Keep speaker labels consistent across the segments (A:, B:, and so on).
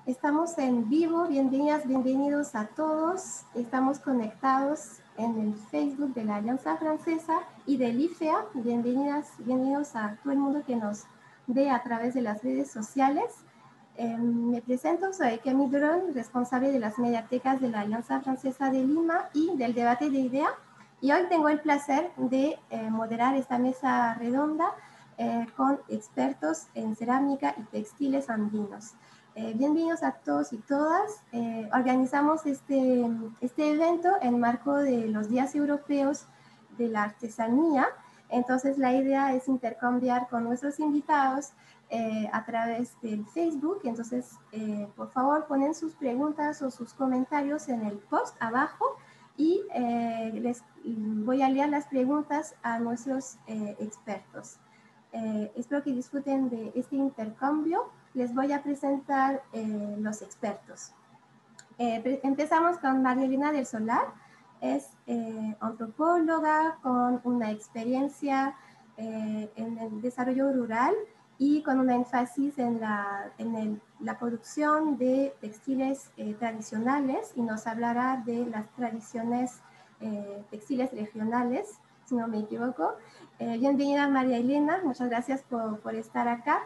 A: Estamos en vivo, bienvenidas, bienvenidos a todos. Estamos conectados en el Facebook de la Alianza Francesa y del IFEA. Bienvenidas, bienvenidos a todo el mundo que nos ve a través de las redes sociales. Me presento, soy Camille Duron, responsable de las mediatecas de la Alianza Francesa de Lima y del debate de idea. Y hoy tengo el placer de moderar esta mesa redonda con expertos en cerámica y textiles andinos. Bienvenidos a todos y todas. Organizamos este evento en marco de los Días Europeos de la Artesanía. Entonces la idea es intercambiar con nuestros invitados a través del Facebook. Entonces, por favor, ponen sus preguntas o sus comentarios en el post abajo y les voy a leer las preguntas a nuestros expertos. Espero que disfruten de este intercambio. Les voy a presentar los expertos. Empezamos con María Elena del Solar. Es antropóloga con una experiencia en el desarrollo rural y con un énfasis en la producción de textiles tradicionales, y nos hablará de las tradiciones textiles regionales, si no me equivoco. Bienvenida María Elena, muchas gracias por estar acá.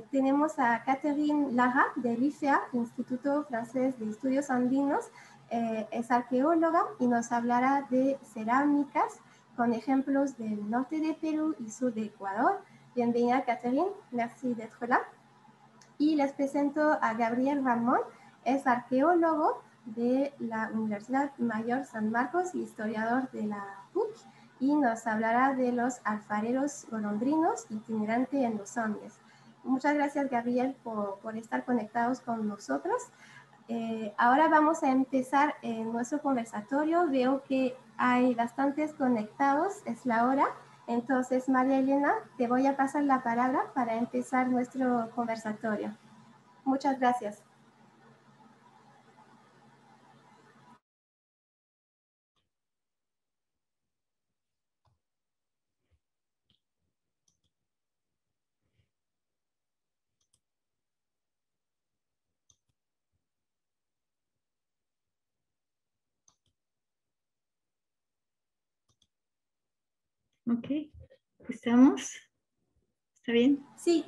A: Tenemos a Catherine Lara del IFEA, Instituto Francés de Estudios Andinos. Es arqueóloga y nos hablará de cerámicas con ejemplos del norte de Perú y sur de Ecuador. Bienvenida Catherine, merci d'être là. Y les presento a Gabriel Ramón, es arqueólogo de la Universidad Mayor San Marcos y historiador de la PUC, y nos hablará de los alfareros golondrinos itinerantes en los Andes. Muchas gracias, Gabriel, por estar conectados con nosotros. Ahora vamos a empezar nuestro conversatorio. Veo que hay bastantes conectados, es la hora. Entonces, María Elena, te voy a pasar la palabra para empezar nuestro conversatorio. Muchas gracias.
B: Ok, ¿estamos? ¿Está bien?
A: Sí,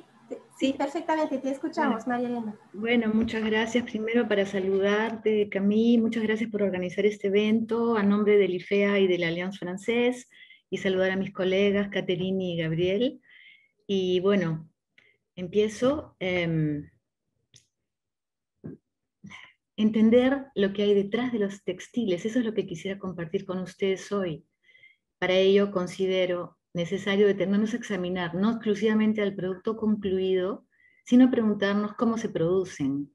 A: sí, perfectamente, te escuchamos,
B: Bueno,
A: María Elena.
B: bueno, muchas gracias. Primero para saludarte, Camille, muchas gracias por organizar este evento a nombre del IFEA y de la Alianza Francés, y saludar a mis colegas, Catherine y Gabriel. Y bueno, empiezo. Entender lo que hay detrás de los textiles, eso es lo que quisiera compartir con ustedes hoy. Para ello considero necesario detenernos a examinar no exclusivamente al producto concluido, sino preguntarnos cómo se producen,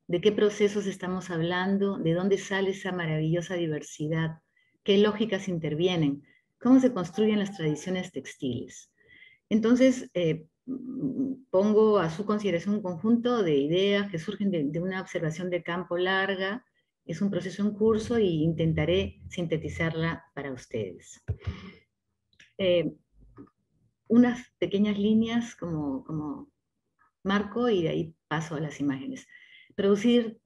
B: de qué procesos estamos hablando, de dónde sale esa maravillosa diversidad, qué lógicas intervienen, cómo se construyen las tradiciones textiles. Entonces, pongo a su consideración un conjunto de ideas que surgen de una observación de campo larga. Es un proceso en curso y intentaré sintetizarla para ustedes. Unas pequeñas líneas como marco y de ahí paso a las imágenes. Producir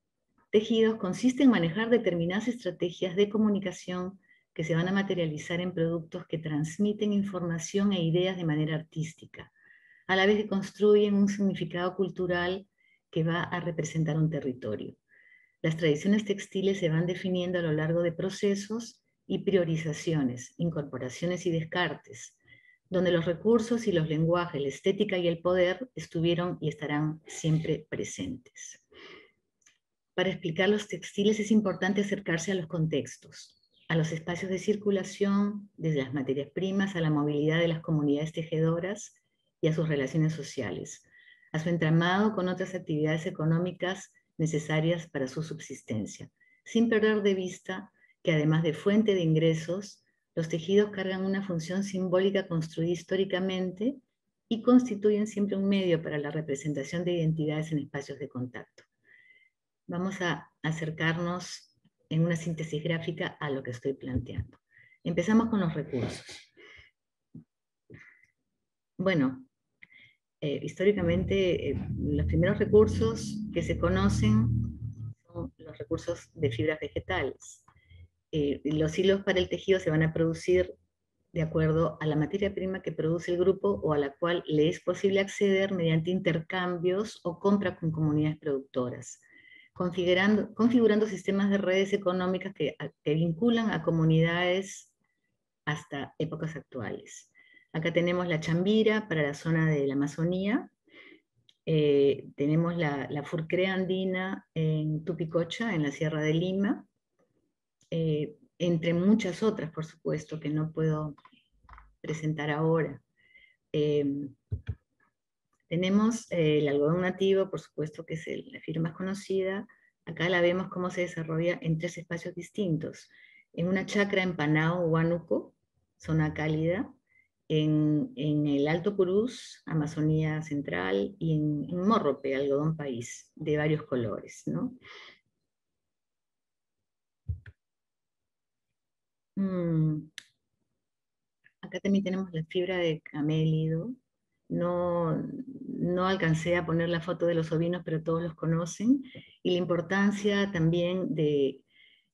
B: tejidos consiste en manejar determinadas estrategias de comunicación que se van a materializar en productos que transmiten información e ideas de manera artística, a la vez que construyen un significado cultural que va a representar un territorio. Las tradiciones textiles se van definiendo a lo largo de procesos y priorizaciones, incorporaciones y descartes, donde los recursos y los lenguajes, la estética y el poder estuvieron y estarán siempre presentes. Para explicar los textiles es importante acercarse a los contextos, a los espacios de circulación, desde las materias primas a la movilidad de las comunidades tejedoras y a sus relaciones sociales, a su entramado con otras actividades económicas necesarias para su subsistencia, sin perder de vista que además de fuente de ingresos, los tejidos cargan una función simbólica construida históricamente y constituyen siempre un medio para la representación de identidades en espacios de contacto. Vamos a acercarnos en una síntesis gráfica a lo que estoy planteando. Empezamos con los recursos. Bueno, históricamente los primeros recursos que se conocen son los recursos de fibras vegetales. Los hilos para el tejido se van a producir de acuerdo a la materia prima que produce el grupo o a la cual le es posible acceder mediante intercambios o compra con comunidades productoras, configurando sistemas de redes económicas que vinculan a comunidades hasta épocas actuales. Acá tenemos la chambira para la zona de la Amazonía, tenemos la furcrea andina en Tupicocha, en la Sierra de Lima, entre muchas otras, por supuesto, que no puedo presentar ahora. Tenemos el algodón nativo, por supuesto, que es la fibra más conocida. Acá la vemos cómo se desarrolla en 3 espacios distintos. En una chacra en Panao, Huánuco, zona cálida, en el Alto Purús, Amazonía Central, y en Morrope, algodón país, de varios colores, ¿no? Acá también tenemos la fibra de camélido. No alcancé a poner la foto de los ovinos, pero todos los conocen. Y la importancia también de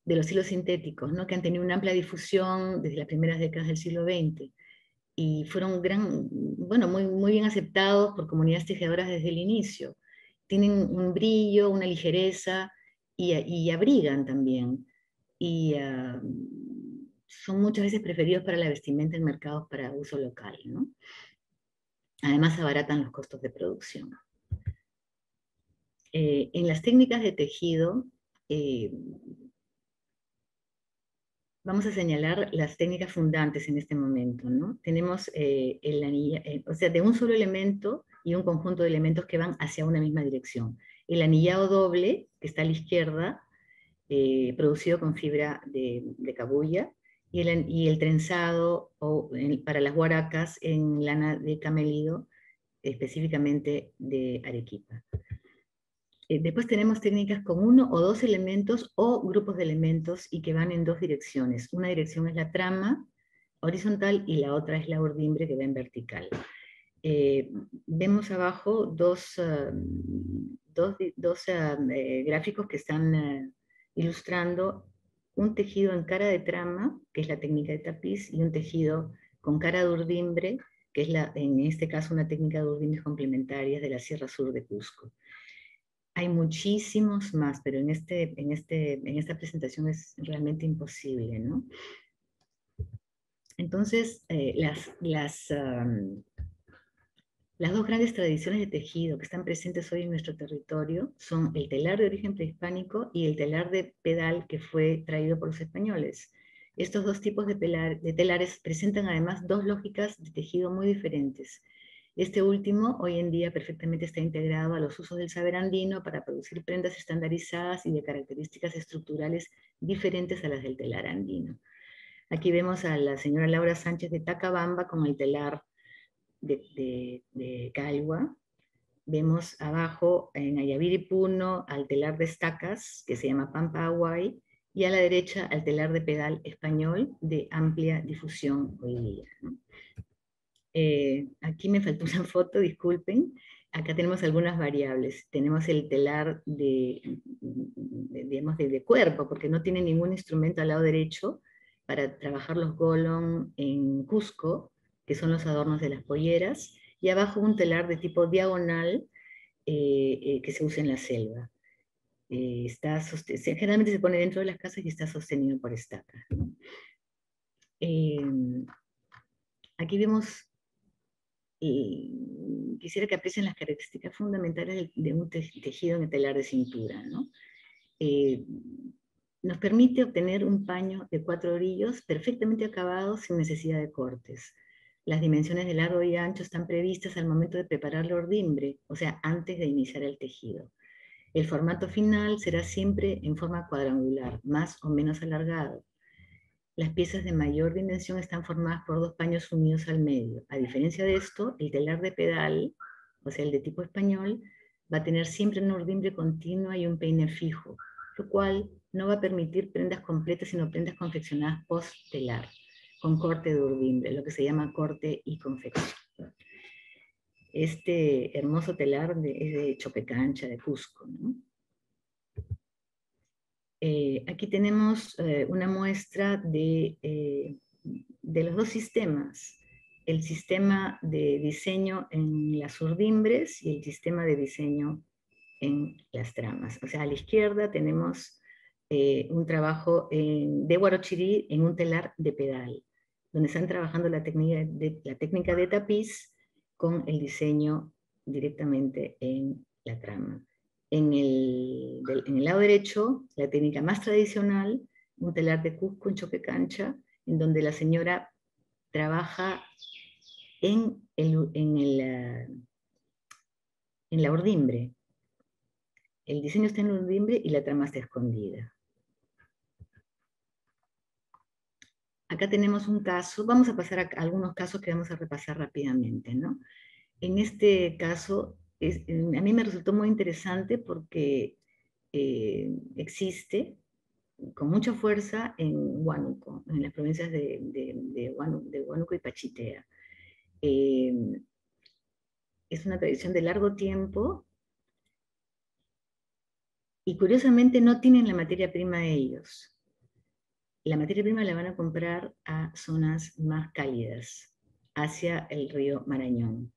B: los hilos sintéticos, ¿no? Que han tenido una amplia difusión desde las primeras décadas del siglo XX. Y fueron muy bien aceptados por comunidades tejedoras desde el inicio. Tienen un brillo, una ligereza, y abrigan también. Y son muchas veces preferidos para la vestimenta en mercados para uso local, ¿no? Además abaratan los costos de producción. En las técnicas de tejido, vamos a señalar las técnicas fundantes en este momento, ¿no? Tenemos el anilla, o sea, de un solo elemento y un conjunto de elementos que van hacia una misma dirección. El anillado doble, que está a la izquierda, producido con fibra de cabuya, y el trenzado para las guaracas en lana de camélido, específicamente de Arequipa. Después tenemos técnicas con 1 o 2 elementos o grupos de elementos y que van en 2 direcciones. Una dirección es la trama horizontal y la otra es la urdimbre que va en vertical. Vemos abajo dos gráficos que están ilustrando un tejido en cara de trama, que es la técnica de tapiz, y un tejido con cara de urdimbre, que es en este caso una técnica de urdimbres complementarias de la Sierra Sur de Cusco. Hay muchísimos más, pero en esta presentación es realmente imposible, ¿no? Entonces, las 2 grandes tradiciones de tejido que están presentes hoy en nuestro territorio son el telar de origen prehispánico y el telar de pedal que fue traído por los españoles. Estos 2 tipos de telares presentan además 2 lógicas de tejido muy diferentes. Este último hoy en día perfectamente está integrado a los usos del saber andino para producir prendas estandarizadas y de características estructurales diferentes a las del telar andino. Aquí vemos a la señora Laura Sánchez de Tacabamba con el telar de Calwa. Vemos abajo en Ayaviri Puno al telar de estacas, que se llama Pampa Aguay, y a la derecha al telar de pedal español de amplia difusión hoy día, ¿no? Aquí me faltó una foto, disculpen. Acá tenemos algunas variables. Tenemos el telar digamos, de cuerpo, porque no tiene ningún instrumento al lado derecho para trabajar los golon en Cusco, que son los adornos de las polleras, y abajo un telar de tipo diagonal que se usa en la selva. Generalmente se pone dentro de las casas y está sostenido por estacas, ¿no? Aquí vemos, quisiera que aprecien las características fundamentales de un tejido en el telar de cintura, ¿no? Nos permite obtener un paño de 4 orillos perfectamente acabado sin necesidad de cortes. Las dimensiones de largo y ancho están previstas al momento de preparar la ordimbre, o sea, antes de iniciar el tejido. El formato final será siempre en forma cuadrangular, más o menos alargado. Las piezas de mayor dimensión están formadas por 2 paños unidos al medio. A diferencia de esto, el telar de pedal, o sea, el de tipo español, va a tener siempre una urdimbre continua y un peine fijo, lo cual no va a permitir prendas completas, sino prendas confeccionadas post-telar, con corte de urdimbre, lo que se llama corte y confección. Este hermoso telar es de Choquecancha, de Cusco, ¿no? Aquí tenemos una muestra de los dos sistemas, el sistema de diseño en las urdimbres y el sistema de diseño en las tramas. O sea, a la izquierda tenemos un trabajo de Huarochirí en un telar de pedal, donde están trabajando la técnica de tapiz con el diseño directamente en la trama. En el lado derecho, la técnica más tradicional, un telar de Cusco en Choquecancha, en donde la señora trabaja en la urdimbre. El diseño está en la urdimbre y la trama está escondida. Acá tenemos un caso, vamos a pasar a algunos casos que vamos a repasar rápidamente, ¿no? En este caso, a mí me resultó muy interesante porque existe con mucha fuerza en Huánuco, en las provincias de Huánuco y Pachitea. Es una tradición de largo tiempo y curiosamente no tienen la materia prima ellos. La materia prima la van a comprar a zonas más cálidas, hacia el río Marañón.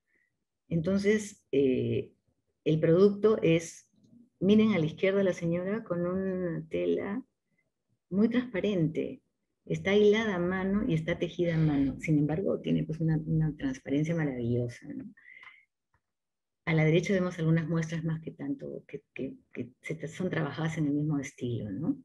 B: Entonces, el producto es, miren a la izquierda la señora con una tela muy transparente, está hilada a mano y está tejida a mano, sin embargo tiene pues una transparencia maravillosa, ¿no? A la derecha vemos algunas muestras más que tanto, que son trabajadas en el mismo estilo, ¿no?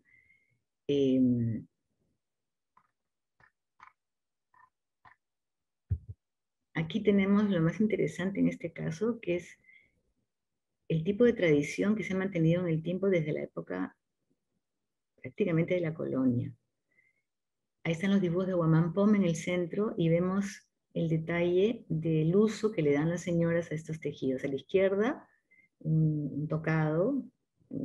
B: Aquí tenemos lo más interesante en este caso, que es el tipo de tradición que se ha mantenido en el tiempo desde la época prácticamente de la colonia. Ahí están los dibujos de Huamán Pom en el centro y vemos el detalle del uso que le dan las señoras a estos tejidos. A la izquierda, un tocado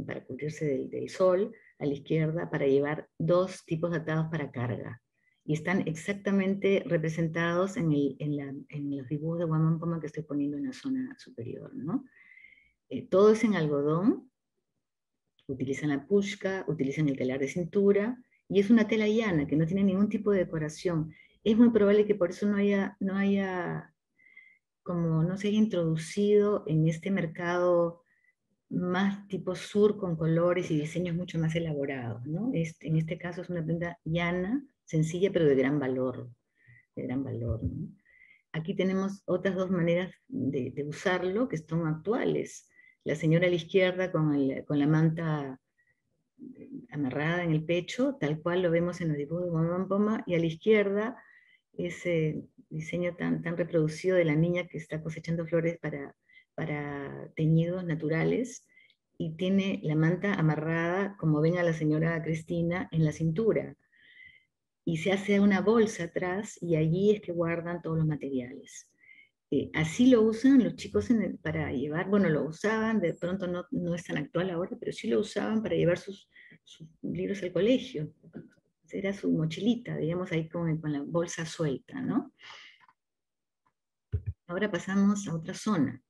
B: para cubrirse del sol, a la izquierda para llevar dos tipos de atados para carga. Y están exactamente representados en los dibujos de Huamán Poma que estoy poniendo en la zona superior, ¿no? Todo es en algodón, utilizan la pushka, utilizan el telar de cintura, y es una tela llana que no tiene ningún tipo de decoración. Es muy probable que por eso no se haya introducido en este mercado más tipo sur con colores y diseños mucho más elaborados, ¿no? En este caso es una prenda llana, sencilla, pero de gran valor, ¿no? Aquí tenemos otras dos maneras de usarlo que son actuales. La señora a la izquierda con la manta amarrada en el pecho, tal cual lo vemos en los dibujos de Huamán Poma, y a la izquierda ese diseño tan reproducido de la niña que está cosechando flores para teñidos naturales, y tiene la manta amarrada, como ven a la señora Cristina, en la cintura. Y se hace una bolsa atrás, y allí es que guardan todos los materiales. Así lo usan los chicos para llevar, bueno, lo usaban, de pronto no es tan actual ahora, pero sí lo usaban para llevar sus libros al colegio. Era su mochilita, digamos, ahí con la bolsa suelta, ¿no? Ahora pasamos a otra zona,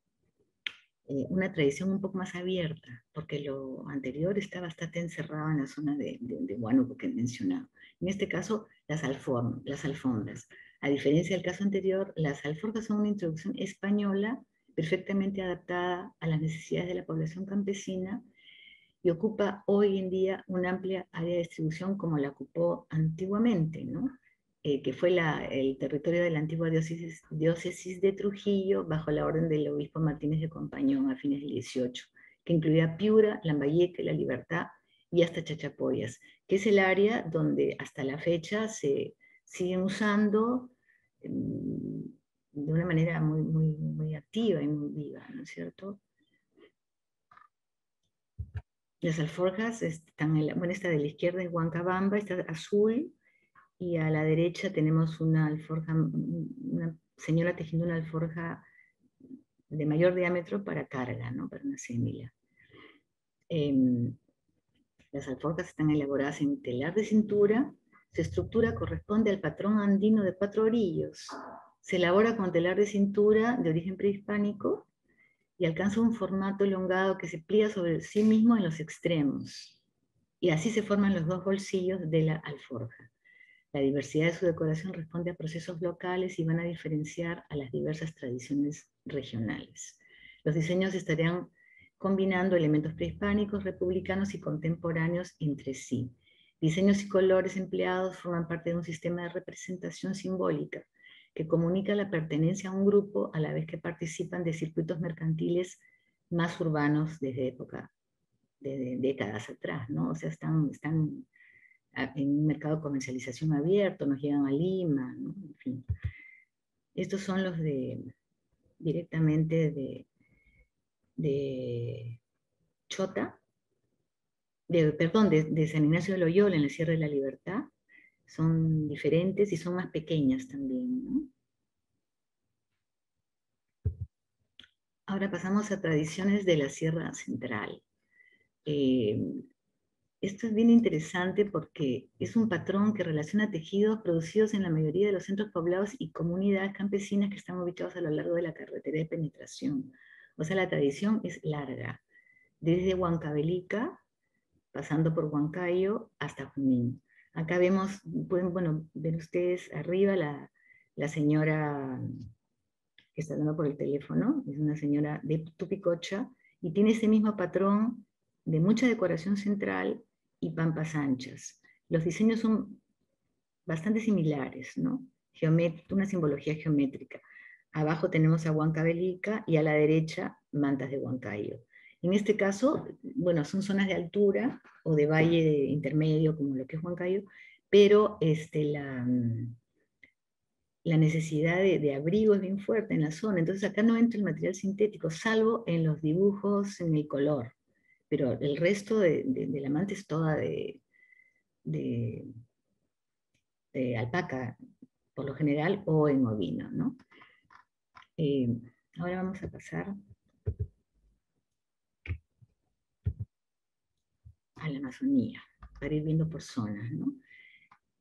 B: una tradición un poco más abierta, porque lo anterior está bastante encerrado en la zona de Huánuco que he mencionado. En este caso, las alfombras. A diferencia del caso anterior, las alforjas son una introducción española perfectamente adaptada a las necesidades de la población campesina y ocupa hoy en día una amplia área de distribución como la ocupó antiguamente, ¿no? Que fue el territorio de la antigua diócesis de Trujillo bajo la orden del obispo Martínez de Compañón a fines del 18, que incluía Piura, Lambayeque, La Libertad y hasta Chachapoyas, que es el área donde hasta la fecha se siguen usando de una manera muy activa y muy viva, ¿no es cierto? Las alforjas están, esta de la izquierda es Huancabamba, esta azul, y a la derecha tenemos una señora tejiendo una alforja de mayor diámetro para carga, ¿no? Para una sémila. Las alforjas están elaboradas en telar de cintura, su estructura corresponde al patrón andino de 4 orillos, Se elabora con telar de cintura de origen prehispánico y alcanza un formato elongado que se pliega sobre sí mismo en los extremos. Y así se forman los dos bolsillos de la alforja. La diversidad de su decoración responde a procesos locales y van a diferenciar a las diversas tradiciones regionales. Los diseños estarían combinando elementos prehispánicos, republicanos y contemporáneos entre sí. Diseños y colores empleados forman parte de un sistema de representación simbólica que comunica la pertenencia a un grupo a la vez que participan de circuitos mercantiles más urbanos desde décadas atrás, ¿no? O sea, están en un mercado de comercialización abierto, nos llegan a Lima, ¿no? En fin. Estos son los directamente de Chota, de San Ignacio de Loyola en la Sierra de la Libertad. Son diferentes y son más pequeñas también, ¿no? Ahora pasamos a tradiciones de la Sierra Central. Esto es bien interesante porque es un patrón que relaciona tejidos producidos en la mayoría de los centros poblados y comunidades campesinas que están ubicados a lo largo de la carretera de penetración. O sea, la tradición es larga, desde Huancavelica, pasando por Huancayo hasta Junín. Acá vemos, pueden ver ustedes arriba la señora que está hablando por el teléfono, es una señora de Tupicocha, y tiene ese mismo patrón de mucha decoración central y pampas anchas. Los diseños son bastante similares, ¿no? Una simbología geométrica. Abajo tenemos a Huancavelica y a la derecha mantas de Huancayo. En este caso, bueno, son zonas de altura o de valle intermedio, como lo que es Huancayo, pero la necesidad de abrigo es bien fuerte en la zona, entonces acá no entra el material sintético, salvo en los dibujos, en el color, pero el resto de la manta es toda de alpaca, por lo general, o en ovino, ¿no? Ahora vamos a pasar a la Amazonía, para ir viendo por zonas, ¿no?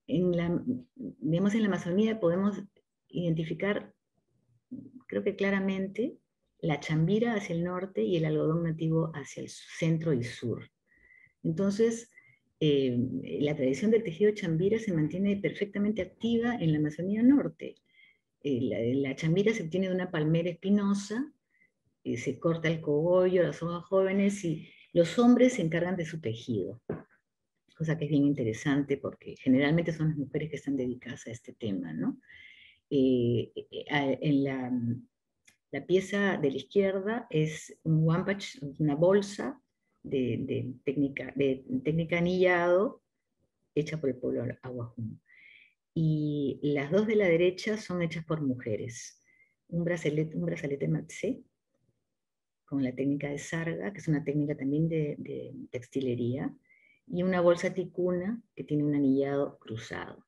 B: Digamos, en la Amazonía podemos identificar, creo que claramente, la chambira hacia el norte y el algodón nativo hacia el centro y sur. Entonces, la tradición del tejido chambira se mantiene perfectamente activa en la Amazonía Norte. La chambira se obtiene de una palmera espinosa, se corta el cogollo, las hojas jóvenes, y los hombres se encargan de su tejido. Cosa que es bien interesante porque generalmente son las mujeres que están dedicadas a este tema, ¿no? En la pieza de la izquierda es un wampach, una bolsa de técnica anillado hecha por el pueblo Aguajún. Y las dos de la derecha son hechas por mujeres. Un brazalete matsé con la técnica de sarga, que es una técnica también de textilería, y una bolsa ticuna que tiene un anillado cruzado.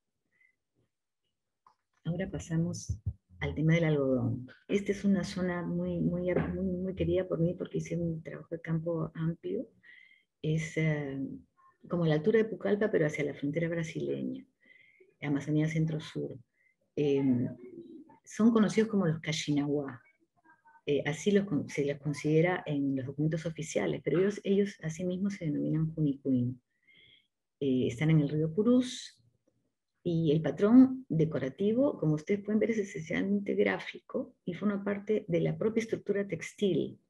B: Ahora pasamos al tema del algodón. Esta es una zona muy querida por mí porque hice un trabajo de campo amplio. Es como a la altura de Pucallpa, pero hacia la frontera brasileña, Amazonía Centro-Sur. Son conocidos como los Cachinahuá. Así se los considera en los documentos oficiales, pero ellos así mismos se denominan Junicuín. Están en el río Purús, y el patrón decorativo, como ustedes pueden ver, es esencialmente gráfico y forma parte de la propia estructura textil,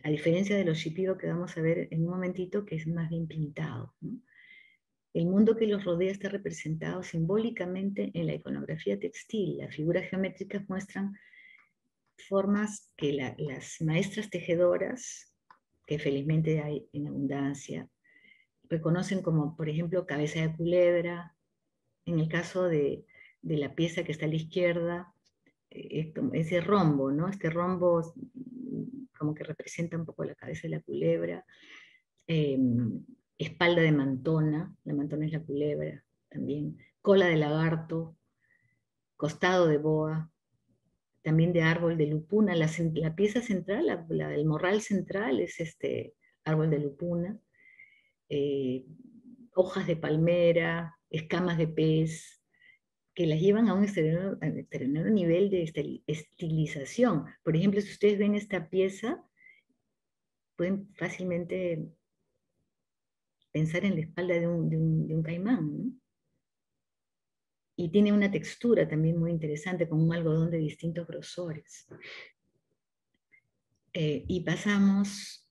B: a diferencia de los shipibo que vamos a ver en un momentito, que es más bien pintado, ¿no? El mundo que los rodea está representado simbólicamente en la iconografía textil. Las figuras geométricas muestran formas que las maestras tejedoras, que felizmente hay en abundancia, reconocen como, por ejemplo, cabeza de culebra. En el caso de la pieza que está a la izquierda, ese rombo, ¿no? Este rombo como que representa un poco la cabeza de la culebra. Espalda de mantona, la mantona es la culebra también. Cola de lagarto, costado de boa, también de árbol de lupuna. La pieza central, el morral central es este árbol de lupuna. Hojas de palmera, escamas de pez, que las llevan a un extraordinario nivel de estilización. Por ejemplo, si ustedes ven esta pieza, pueden fácilmente pensar en la espalda de un caimán, ¿no? Y tiene una textura también muy interesante, con un algodón de distintos grosores. Y pasamos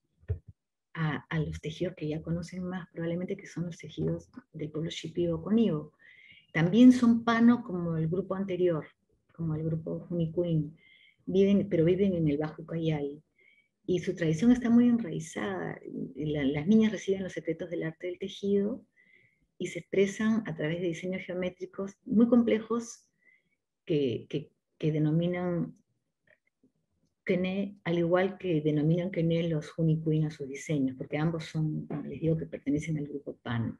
B: a los tejidos que ya conocen más, probablemente, que son los tejidos del pueblo Shipibo Conibo. También son pano como el grupo anterior, como el grupo Junicuín, pero viven en el Bajo Ucayali. Y su tradición está muy enraizada. Las niñas reciben los secretos del arte del tejido y se expresan a través de diseños geométricos muy complejos que denominan Quené, al igual que denominan Quené los Junicuín a sus diseños, porque ambos son, como les digo, que pertenecen al grupo Pano.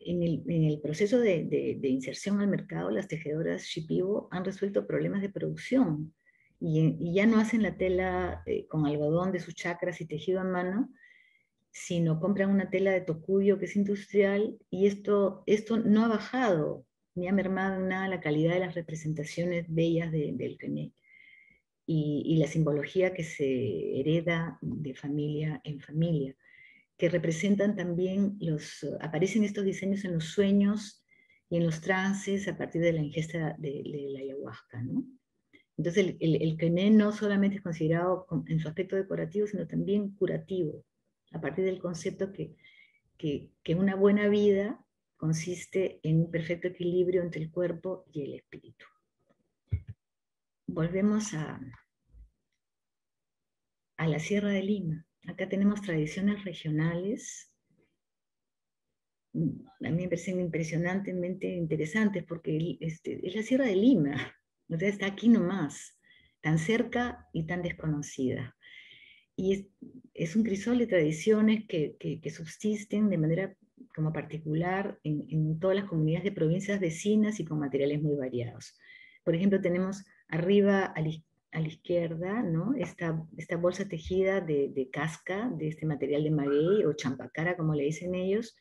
B: En el proceso de inserción al mercado, las tejedoras Shipibo han resuelto problemas de producción y ya no hacen la tela con algodón de sus chacras y tejido a mano, sino compran una tela de tocuyo que es industrial, y esto no ha bajado ni ha mermado en nada la calidad de las representaciones bellas del Quené y la simbología que se hereda de familia en familia, que representan también aparecen estos diseños en los sueños y en los trances a partir de la ingesta de la ayahuasca, ¿no? Entonces el Quené no solamente es considerado en su aspecto decorativo, sino también curativo, a partir del concepto que una buena vida consiste en un perfecto equilibrio entre el cuerpo y el espíritu. Volvemos a la Sierra de Lima. Acá tenemos tradiciones regionales. A mí me parecen impresionantemente interesantes porque es la Sierra de Lima, o sea, está aquí nomás, tan cerca y tan desconocida. Y es un crisol de tradiciones que subsisten de manera como particular en todas las comunidades de provincias vecinas y con materiales muy variados. Por ejemplo, tenemos arriba a la izquierda, ¿no? esta bolsa tejida de casca, de este material de maguey o champacara, como le dicen ellos,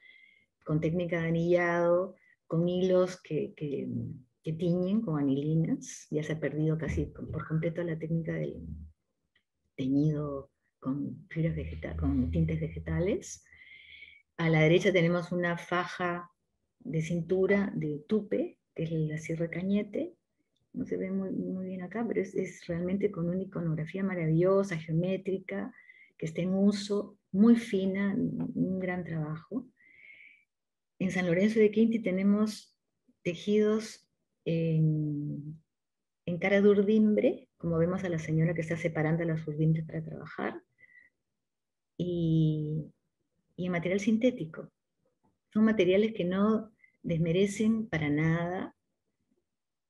B: con técnica de anillado, con hilos que tiñen con anilinas. Ya se ha perdido casi por completo la técnica del teñido con fibras vegetales, con tintes vegetales. A la derecha tenemos una faja de cintura de tupe, que es la Sierra Cañete. No se ve muy bien acá, pero es realmente con una iconografía maravillosa, geométrica, que está en uso, muy fina, un gran trabajo. En San Lorenzo de Quinti tenemos tejidos en cara de urdimbre, como vemos a la señora que está separando las urdimbres para trabajar, y en material sintético. Son materiales que no desmerecen para nada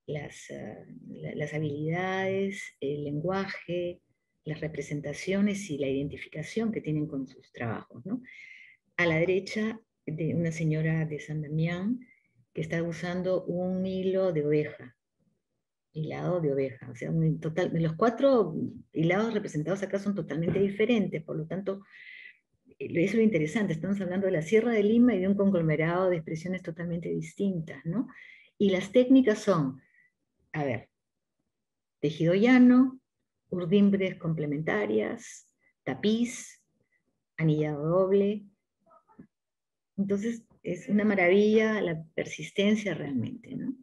B: las habilidades, el lenguaje, las representaciones y la identificación que tienen con sus trabajos, ¿no? A la derecha, de una señora de San Damián que está usando un hilo de oveja, hilado de oveja. O sea, los 4 hilados representados acá son totalmente diferentes, por lo tanto, eso es lo interesante. Estamos hablando de la Sierra de Lima y de un conglomerado de expresiones totalmente distintas, ¿no? Y las técnicas son, a ver, tejido llano, urdimbres complementarias, tapiz, anillado doble. Entonces, es una maravilla la persistencia realmente, ¿no?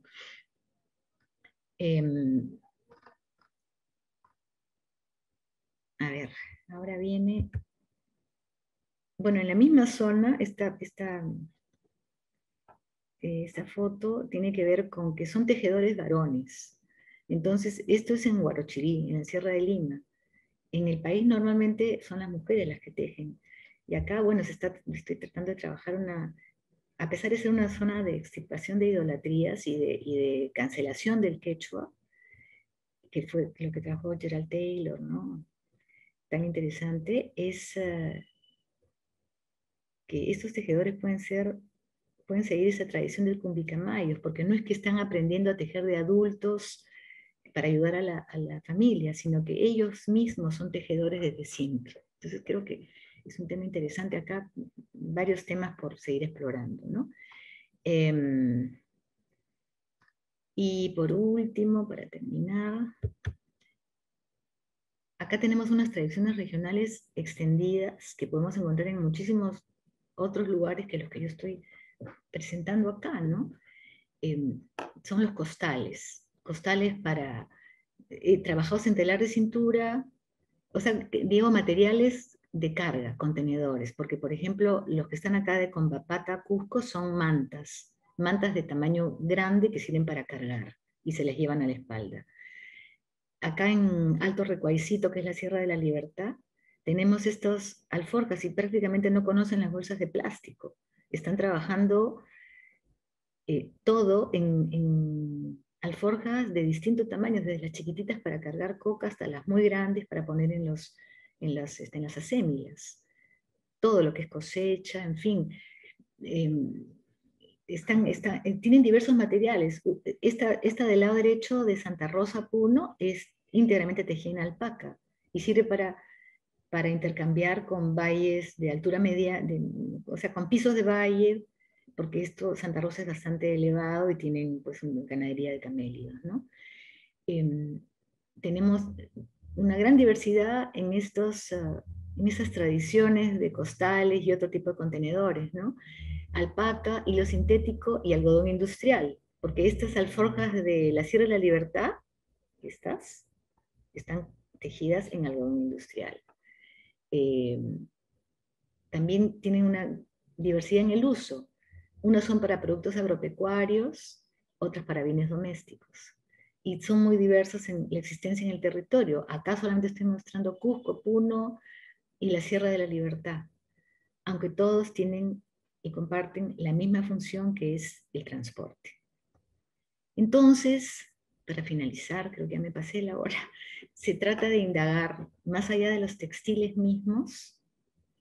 B: A ver, ahora viene... Bueno, en la misma zona, esta foto tiene que ver con que son tejedores varones. Entonces, esto es en Huarochirí, en la Sierra de Lima. En el país normalmente son las mujeres las que tejen. Y acá, bueno, estoy tratando de trabajar a pesar de ser una zona de extirpación de idolatrías y de cancelación del quechua, que fue lo que trabajó Gerald Taylor, ¿no? Tan interesante, es que estos tejedores pueden seguir esa tradición del cumbicamayos, porque no es que están aprendiendo a tejer de adultos para ayudar a la familia, sino que ellos mismos son tejedores desde siempre. Entonces creo que es un tema interesante acá, varios temas por seguir explorando, ¿no? Y por último, para terminar, acá tenemos unas tradiciones regionales extendidas que podemos encontrar en muchísimos otros lugares que los que yo estoy presentando acá, ¿no? Son los costales. Costales para trabajados en telar de cintura, o sea, digo materiales de carga, contenedores, porque por ejemplo los que están acá de Combapata, Cusco, son mantas, mantas de tamaño grande que sirven para cargar y se les llevan a la espalda. Acá en Alto Recuaycito, que es la Sierra de la Libertad, tenemos estos alforjas y prácticamente no conocen las bolsas de plástico. Están trabajando todo en alforjas de distintos tamaños, desde las chiquititas para cargar coca hasta las muy grandes para poner en las acémilas. Todo lo que es cosecha, en fin. Tienen diversos materiales. Esta del lado derecho de Santa Rosa Puno es íntegramente tejida en alpaca y sirve para intercambiar con valles de altura media, o sea, con pisos de valle, porque Santa Rosa es bastante elevado y tienen pues una ganadería de camélidos, ¿no? Tenemos una gran diversidad en esas tradiciones de costales y otro tipo de contenedores, ¿no? Alpaca, hilo sintético y algodón industrial, porque estas alforjas de la Sierra de la Libertad, están tejidas en algodón industrial. También tienen una diversidad en el uso. Unas son para productos agropecuarios, otras para bienes domésticos. Y son muy diversas en la existencia en el territorio. Acá solamente estoy mostrando Cusco, Puno y la Sierra de la Libertad, aunque todos tienen y comparten la misma función, que es el transporte. Entonces, para finalizar, creo que ya me pasé la hora, se trata de indagar más allá de los textiles mismos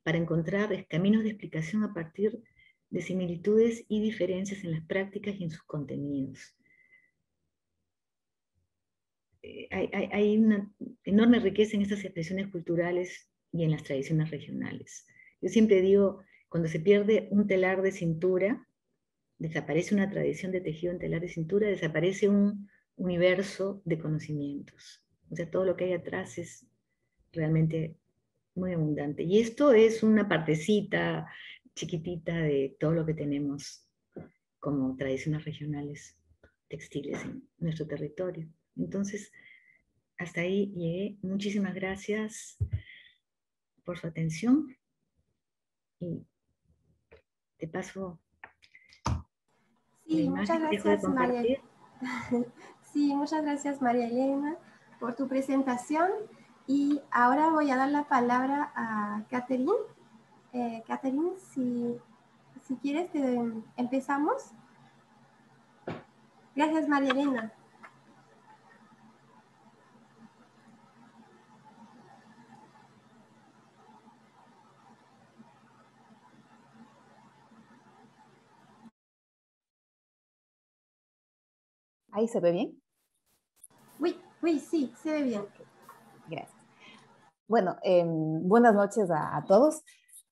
B: para encontrar caminos de explicación a partir de similitudes y diferencias en las prácticas y en sus contenidos. Hay una enorme riqueza en estas expresiones culturales y en las tradiciones regionales. Yo siempre digo, cuando se pierde un telar de cintura, desaparece una tradición de tejido en telar de cintura, desaparece un universo de conocimientos. O sea, todo lo que hay atrás es realmente muy abundante. Y esto es una partecita chiquitita de todo lo que tenemos como tradiciones regionales textiles en nuestro territorio. Entonces, hasta ahí llegué. Muchísimas gracias por su atención y te paso la
A: Sí, muchas
B: imagen, dejo de
A: gracias, María.
B: compartir.
A: Sí, muchas gracias, María Elena, por tu presentación. Y ahora voy a dar la palabra a Catherine. Catherine, si quieres, empezamos. Gracias, María Elena.
C: ¿Ahí se ve bien?
A: Oui, sí, se ve bien.
C: Okay. Gracias. Bueno, buenas noches a todos.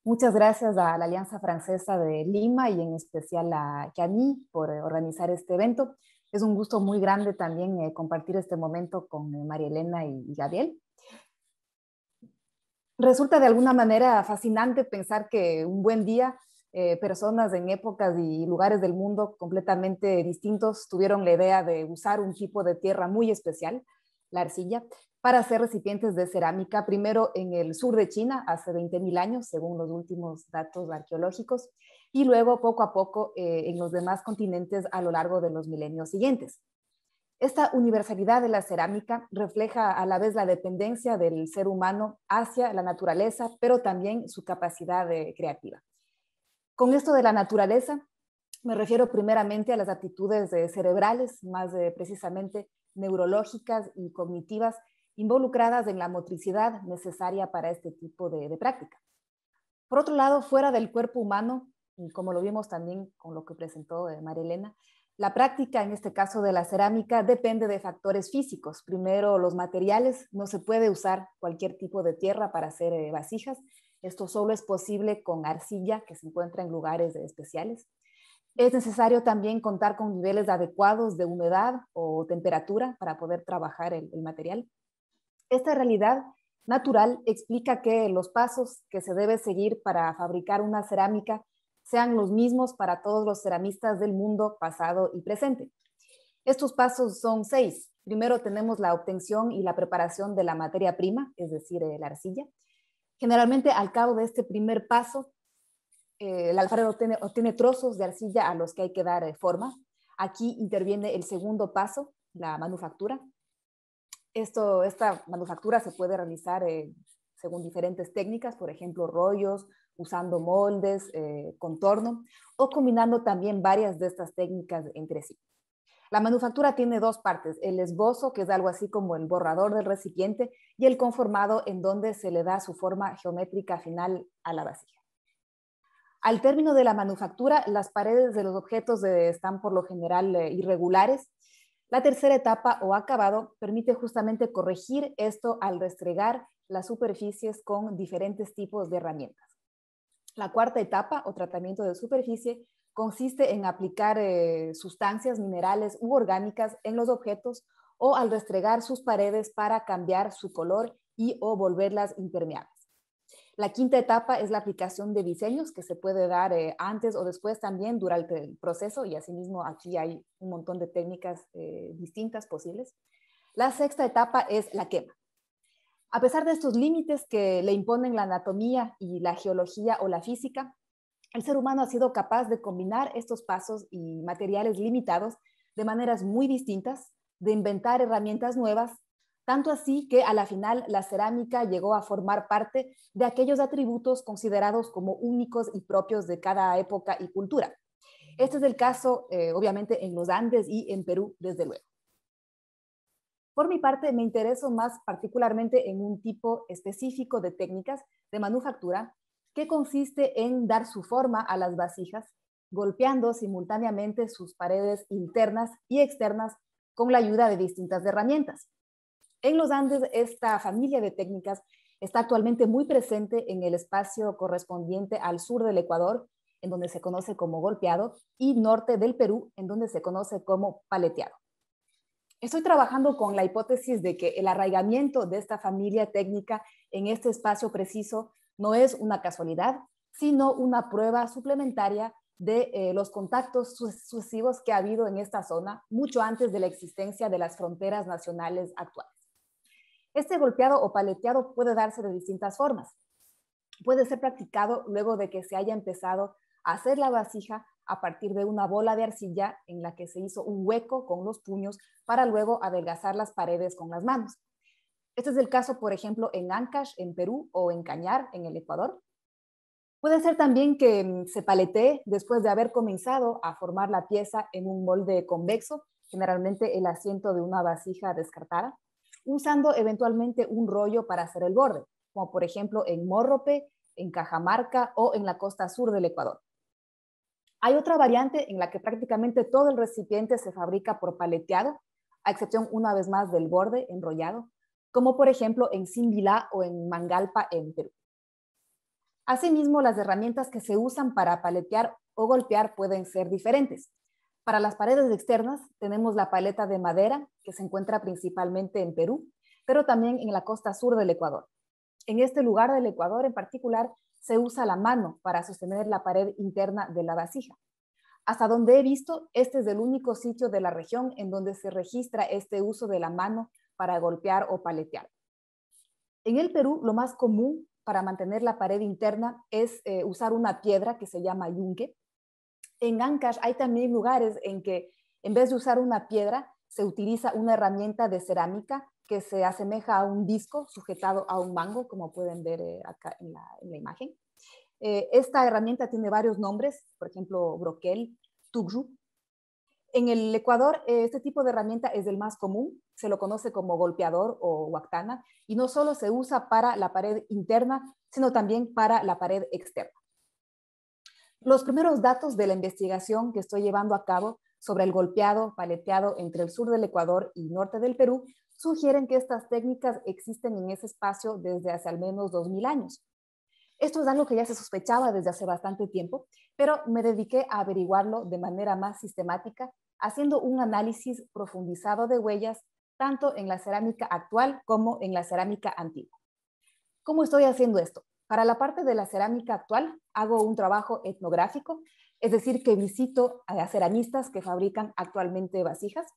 C: Muchas gracias a la Alianza Francesa de Lima y en especial a Camille por organizar este evento. Es un gusto muy grande también compartir este momento con María Elena y Gabriel. Resulta de alguna manera fascinante pensar que un buen día personas en épocas y lugares del mundo completamente distintos tuvieron la idea de usar un tipo de tierra muy especial, la arcilla, para hacer recipientes de cerámica, primero en el sur de China, hace 20.000 años, según los últimos datos arqueológicos, y luego poco a poco en los demás continentes a lo largo de los milenios siguientes. Esta universalidad de la cerámica refleja a la vez la dependencia del ser humano hacia la naturaleza, pero también su capacidad creativa. Con esto de la naturaleza, me refiero primeramente a las aptitudes cerebrales, más precisamente neurológicas y cognitivas, involucradas en la motricidad necesaria para este tipo de práctica. Por otro lado, fuera del cuerpo humano, y como lo vimos también con lo que presentó María Elena, la práctica, en este caso de la cerámica, depende de factores físicos. Primero, los materiales. No se puede usar cualquier tipo de tierra para hacer vasijas. Esto solo es posible con arcilla, que se encuentra en lugares especiales. Es necesario también contar con niveles adecuados de humedad o temperatura para poder trabajar el material. Esta realidad natural explica que los pasos que se debe seguir para fabricar una cerámica sean los mismos para todos los ceramistas del mundo pasado y presente. Estos pasos son 6. Primero tenemos la obtención y la preparación de la materia prima, es decir, la arcilla. Generalmente al cabo de este primer paso, el alfarero obtiene trozos de arcilla a los que hay que dar forma. Aquí interviene el segundo paso, la manufactura. Esta manufactura se puede realizar según diferentes técnicas, por ejemplo, rollos, usando moldes, contorno, o combinando también varias de estas técnicas entre sí. La manufactura tiene dos partes, el esbozo, que es algo así como el borrador del recipiente, y el conformado, en donde se le da su forma geométrica final a la vasija. Al término de la manufactura, las paredes de los objetos están por lo general irregulares. La tercera etapa o acabado permite justamente corregir esto al restregar las superficies con diferentes tipos de herramientas. La cuarta etapa o tratamiento de superficie consiste en aplicar sustancias minerales u orgánicas en los objetos o al restregar sus paredes para cambiar su color y o volverlas impermeables. La quinta etapa es la aplicación de diseños que se puede dar antes o después también durante el proceso, y asimismo aquí hay un montón de técnicas distintas posibles. La sexta etapa es la quema. A pesar de estos límites que le imponen la anatomía y la geología o la física, el ser humano ha sido capaz de combinar estos pasos y materiales limitados de maneras muy distintas, de inventar herramientas nuevas, tanto así que a la final la cerámica llegó a formar parte de aquellos atributos considerados como únicos y propios de cada época y cultura. Este es el caso, obviamente, en los Andes y en Perú, desde luego. Por mi parte, me intereso más particularmente en un tipo específico de técnicas de manufactura que consiste en dar su forma a las vasijas, golpeando simultáneamente sus paredes internas y externas con la ayuda de distintas herramientas. En los Andes, esta familia de técnicas está actualmente muy presente en el espacio correspondiente al sur del Ecuador, en donde se conoce como golpeado, y norte del Perú, en donde se conoce como paleteado. Estoy trabajando con la hipótesis de que el arraigamiento de esta familia técnica en este espacio preciso no es una casualidad, sino una prueba suplementaria de los contactos sucesivos que ha habido en esta zona mucho antes de la existencia de las fronteras nacionales actuales. Este golpeado o paleteado puede darse de distintas formas. Puede ser practicado luego de que se haya empezado a hacer la vasija a partir de una bola de arcilla en la que se hizo un hueco con los puños para luego adelgazar las paredes con las manos. Este es el caso, por ejemplo, en Ancash, en Perú, o en Cañar, en el Ecuador. Puede ser también que se paletee después de haber comenzado a formar la pieza en un molde convexo, generalmente el asiento de una vasija descartada, usando eventualmente un rollo para hacer el borde, como por ejemplo en Morrope, en Cajamarca o en la costa sur del Ecuador. Hay otra variante en la que prácticamente todo el recipiente se fabrica por paleteado, a excepción una vez más del borde enrollado, como por ejemplo en Simbilá o en Mangalpa en Perú. Asimismo, las herramientas que se usan para paletear o golpear pueden ser diferentes. Para las paredes externas tenemos la paleta de madera, que se encuentra principalmente en Perú, pero también en la costa sur del Ecuador. En este lugar del Ecuador en particular se usa la mano para sostener la pared interna de la vasija. Hasta donde he visto, este es el único sitio de la región en donde se registra este uso de la mano para golpear o paletear. En el Perú, lo más común para mantener la pared interna es usar una piedra que se llama yunque. En Ancash hay también lugares en que en vez de usar una piedra, se utiliza una herramienta de cerámica que se asemeja a un disco sujetado a un mango, como pueden ver acá en la imagen. Esta herramienta tiene varios nombres, por ejemplo, broquel, tugru. En el Ecuador, este tipo de herramienta es el más común, se lo conoce como golpeador o huactana, y no solo se usa para la pared interna, sino también para la pared externa. Los primeros datos de la investigación que estoy llevando a cabo sobre el golpeado, paleteado entre el sur del Ecuador y norte del Perú sugieren que estas técnicas existen en ese espacio desde hace al menos 2000 años. Esto es algo que ya se sospechaba desde hace bastante tiempo, pero me dediqué a averiguarlo de manera más sistemática, haciendo un análisis profundizado de huellas, tanto en la cerámica actual como en la cerámica antigua. ¿Cómo estoy haciendo esto? Para la parte de la cerámica actual, hago un trabajo etnográfico, es decir, que visito a ceramistas que fabrican actualmente vasijas.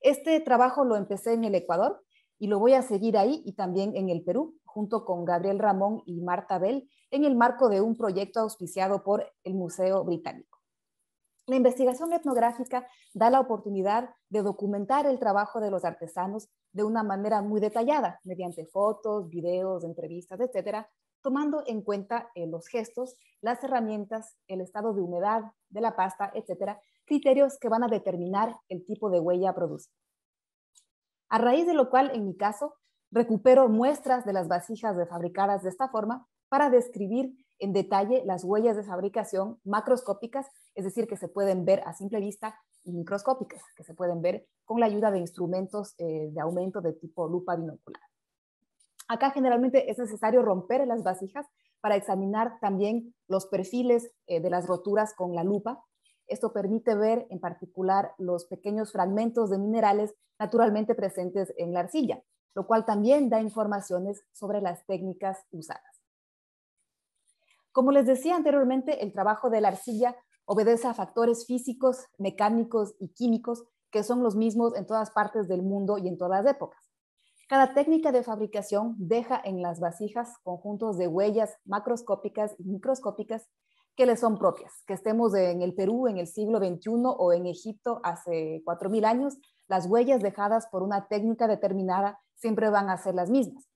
C: Este trabajo lo empecé en el Ecuador y lo voy a seguir ahí y también en el Perú, junto con Gabriel Ramón y Marta Bell, en el marco de un proyecto auspiciado por el Museo Británico. La investigación etnográfica da la oportunidad de documentar el trabajo de los artesanos de una manera muy detallada, mediante fotos, videos, entrevistas, etcétera, tomando en cuenta los gestos, las herramientas, el estado de humedad de la pasta, etcétera, criterios que van a determinar el tipo de huella producida. A raíz de lo cual, en mi caso, recupero muestras de las vasijas fabricadas de esta forma para describir en detalle las huellas de fabricación macroscópicas, es decir, que se pueden ver a simple vista, y microscópicas, que se pueden ver con la ayuda de instrumentos de aumento de tipo lupa binocular. Acá generalmente es necesario romper las vasijas para examinar también los perfiles de las roturas con la lupa. Esto permite ver en particular los pequeños fragmentos de minerales naturalmente presentes en la arcilla, lo cual también da informaciones sobre las técnicas usadas. Como les decía anteriormente, el trabajo de la arcilla obedece a factores físicos, mecánicos y químicos que son los mismos en todas partes del mundo y en todas épocas. Cada técnica de fabricación deja en las vasijas conjuntos de huellas macroscópicas y microscópicas que les son propias. Que estemos en el Perú en el siglo XXI o en Egipto hace 4000 años, las huellas dejadas por una técnica determinada siempre van a ser las mismas.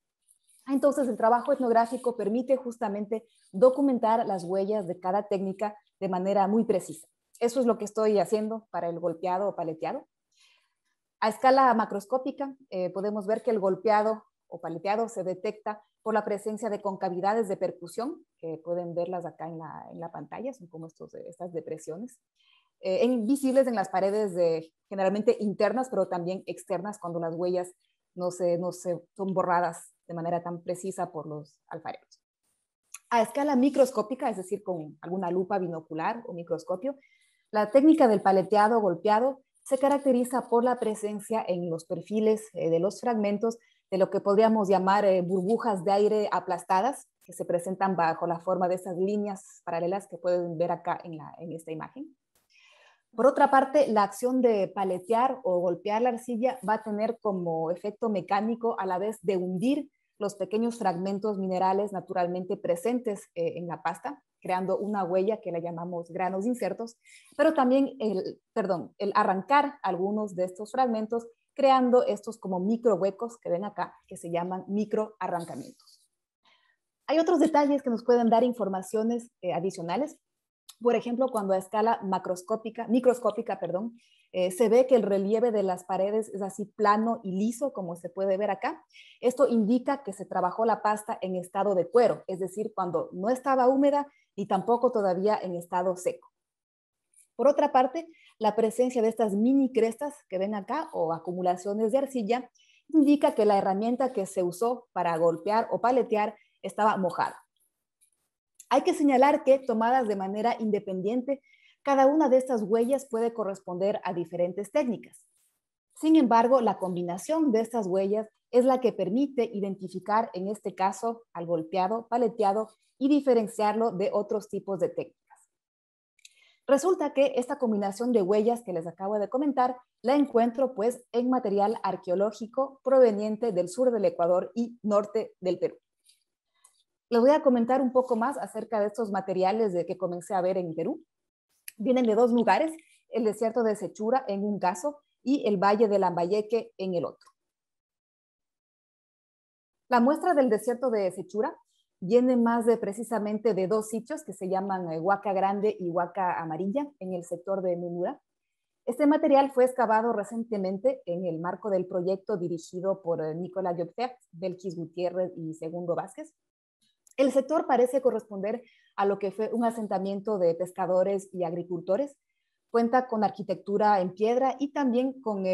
C: Entonces, el trabajo etnográfico permite justamente documentar las huellas de cada técnica de manera muy precisa. Eso es lo que estoy haciendo para el golpeado o paleteado. A escala macroscópica, podemos ver que el golpeado o paleteado se detecta por la presencia de concavidades de percusión, que pueden verlas acá en la pantalla, son como estas depresiones, visibles en las paredes generalmente internas, pero también externas, cuando las huellas no son borradas de manera tan precisa por los alfareros. A escala microscópica, es decir, con alguna lupa binocular o microscopio, la técnica del paleteado o golpeado se caracteriza por la presencia en los perfiles de los fragmentos de lo que podríamos llamar burbujas de aire aplastadas, que se presentan bajo la forma de estas líneas paralelas que pueden ver acá en esta imagen. Por otra parte, la acción de paletear o golpear la arcilla va a tener como efecto mecánico a la vez de hundir los pequeños fragmentos minerales naturalmente presentes en la pasta, creando una huella que la llamamos granos insertos, pero también el arrancar algunos de estos fragmentos, creando estos como micro huecos que ven acá, que se llaman micro arrancamientos. Hay otros detalles que nos pueden dar informaciones adicionales. Por ejemplo, cuando a escala microscópica, se ve que el relieve de las paredes es así plano y liso, como se puede ver acá. Esto indica que se trabajó la pasta en estado de cuero, es decir, cuando no estaba húmeda y tampoco todavía en estado seco. Por otra parte, la presencia de estas mini crestas que ven acá o acumulaciones de arcilla indica que la herramienta que se usó para golpear o paletear estaba mojada. Hay que señalar que, tomadas de manera independiente, cada una de estas huellas puede corresponder a diferentes técnicas. Sin embargo, la combinación de estas huellas es la que permite identificar, en este caso, al golpeado, paleteado y diferenciarlo de otros tipos de técnicas. Resulta que esta combinación de huellas que les acabo de comentar la encuentro pues en material arqueológico proveniente del sur del Ecuador y norte del Perú. Les voy a comentar un poco más acerca de estos materiales que comencé a ver en Perú. Vienen de dos lugares, el desierto de Sechura en un caso y el valle de Lambayeque en el otro. La muestra del desierto de Sechura viene más precisamente de dos sitios que se llaman Huaca Grande y Huaca Amarilla en el sector de Nunura. Este material fue excavado recientemente en el marco del proyecto dirigido por Nicolás Llopteac, Belkis Gutiérrez y Segundo Vázquez. El sector parece corresponder a lo que fue un asentamiento de pescadores y agricultores. Cuenta con arquitectura en piedra y también con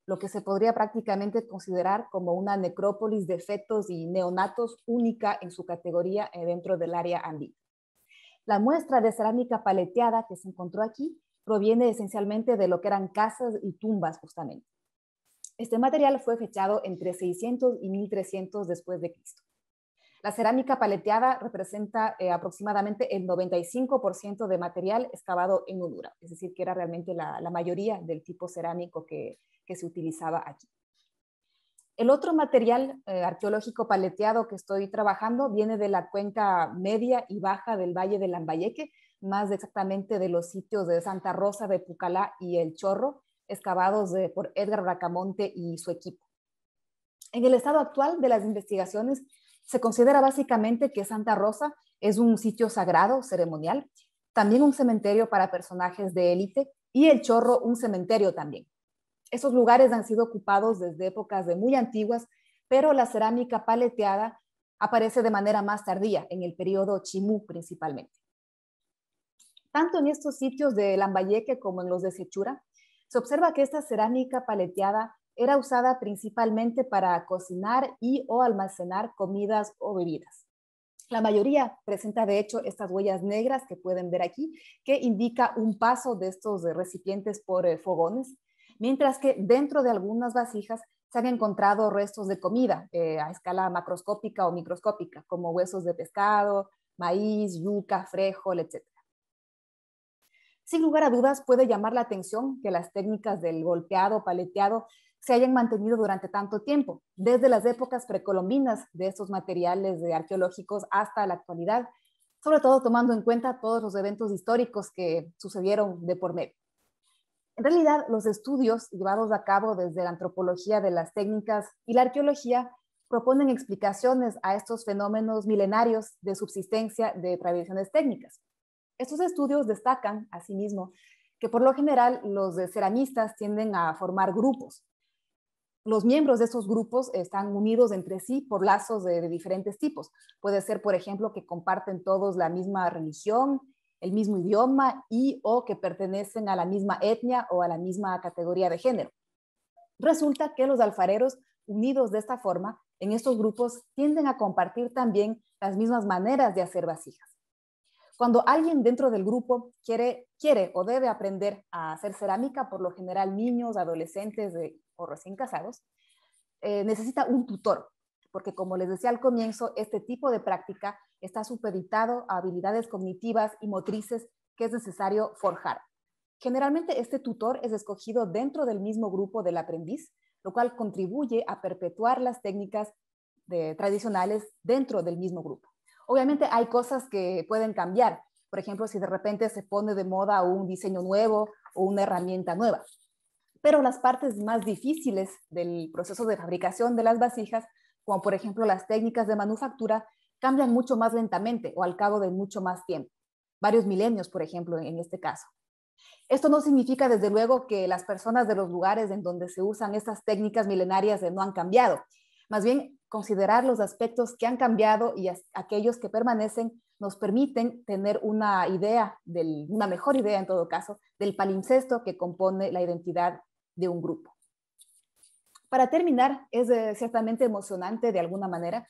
C: lo que se podría prácticamente considerar como una necrópolis de fetos y neonatos única en su categoría dentro del área andina. La muestra de cerámica paleteada que se encontró aquí proviene esencialmente de lo que eran casas y tumbas justamente. Este material fue fechado entre 600 y 1300 después de Cristo. La cerámica paleteada representa aproximadamente el 95% de material excavado en Honduras, es decir, que era realmente la mayoría del tipo cerámico que se utilizaba aquí. El otro material arqueológico paleteado que estoy trabajando viene de la cuenca media y baja del Valle de Lambayeque, más exactamente de los sitios de Santa Rosa de Pucallá y El Chorro, excavados por Edgar Bracamonte y su equipo. En el estado actual de las investigaciones, se considera básicamente que Santa Rosa es un sitio sagrado, ceremonial, también un cementerio para personajes de élite, y El Chorro un cementerio también. Esos lugares han sido ocupados desde épocas de muy antiguas, pero la cerámica paleteada aparece de manera más tardía, en el periodo Chimú principalmente. Tanto en estos sitios de Lambayeque como en los de Sechura, se observa que esta cerámica paleteada era usada principalmente para cocinar y o almacenar comidas o bebidas. La mayoría presenta de hecho estas huellas negras que pueden ver aquí, que indica un paso de estos recipientes por fogones, mientras que dentro de algunas vasijas se han encontrado restos de comida a escala macroscópica o microscópica, como huesos de pescado, maíz, yuca, frijol, etc. Sin lugar a dudas, puede llamar la atención que las técnicas del golpeado, paleteado, se hayan mantenido durante tanto tiempo, desde las épocas precolombinas de estos materiales arqueológicos hasta la actualidad, sobre todo tomando en cuenta todos los eventos históricos que sucedieron de por medio. En realidad, los estudios llevados a cabo desde la antropología de las técnicas y la arqueología proponen explicaciones a estos fenómenos milenarios de subsistencia de tradiciones técnicas. Estos estudios destacan, asimismo, que por lo general los ceramistas tienden a formar grupos. Los miembros de estos grupos están unidos entre sí por lazos de diferentes tipos. Puede ser, por ejemplo, que comparten todos la misma religión, el mismo idioma y o que pertenecen a la misma etnia o a la misma categoría de género. Resulta que los alfareros unidos de esta forma en estos grupos tienden a compartir también las mismas maneras de hacer vasijas. Cuando alguien dentro del grupo quiere o debe aprender a hacer cerámica, por lo general niños, adolescentes o recién casados, necesita un tutor, porque como les decía al comienzo, este tipo de práctica está supeditado a habilidades cognitivas y motrices que es necesario forjar. Generalmente este tutor es escogido dentro del mismo grupo del aprendiz, lo cual contribuye a perpetuar las técnicas tradicionales dentro del mismo grupo. Obviamente hay cosas que pueden cambiar, por ejemplo, si de repente se pone de moda un diseño nuevo o una herramienta nueva. Pero las partes más difíciles del proceso de fabricación de las vasijas, como por ejemplo las técnicas de manufactura, cambian mucho más lentamente o al cabo de mucho más tiempo, varios milenios, por ejemplo, en este caso. Esto no significa, desde luego, que las personas de los lugares en donde se usan estas técnicas milenarias no han cambiado. Más bien, considerar los aspectos que han cambiado y aquellos que permanecen nos permiten tener una mejor idea en todo caso, del palimpsesto que compone la identidad de un grupo. Para terminar, es ciertamente emocionante de alguna manera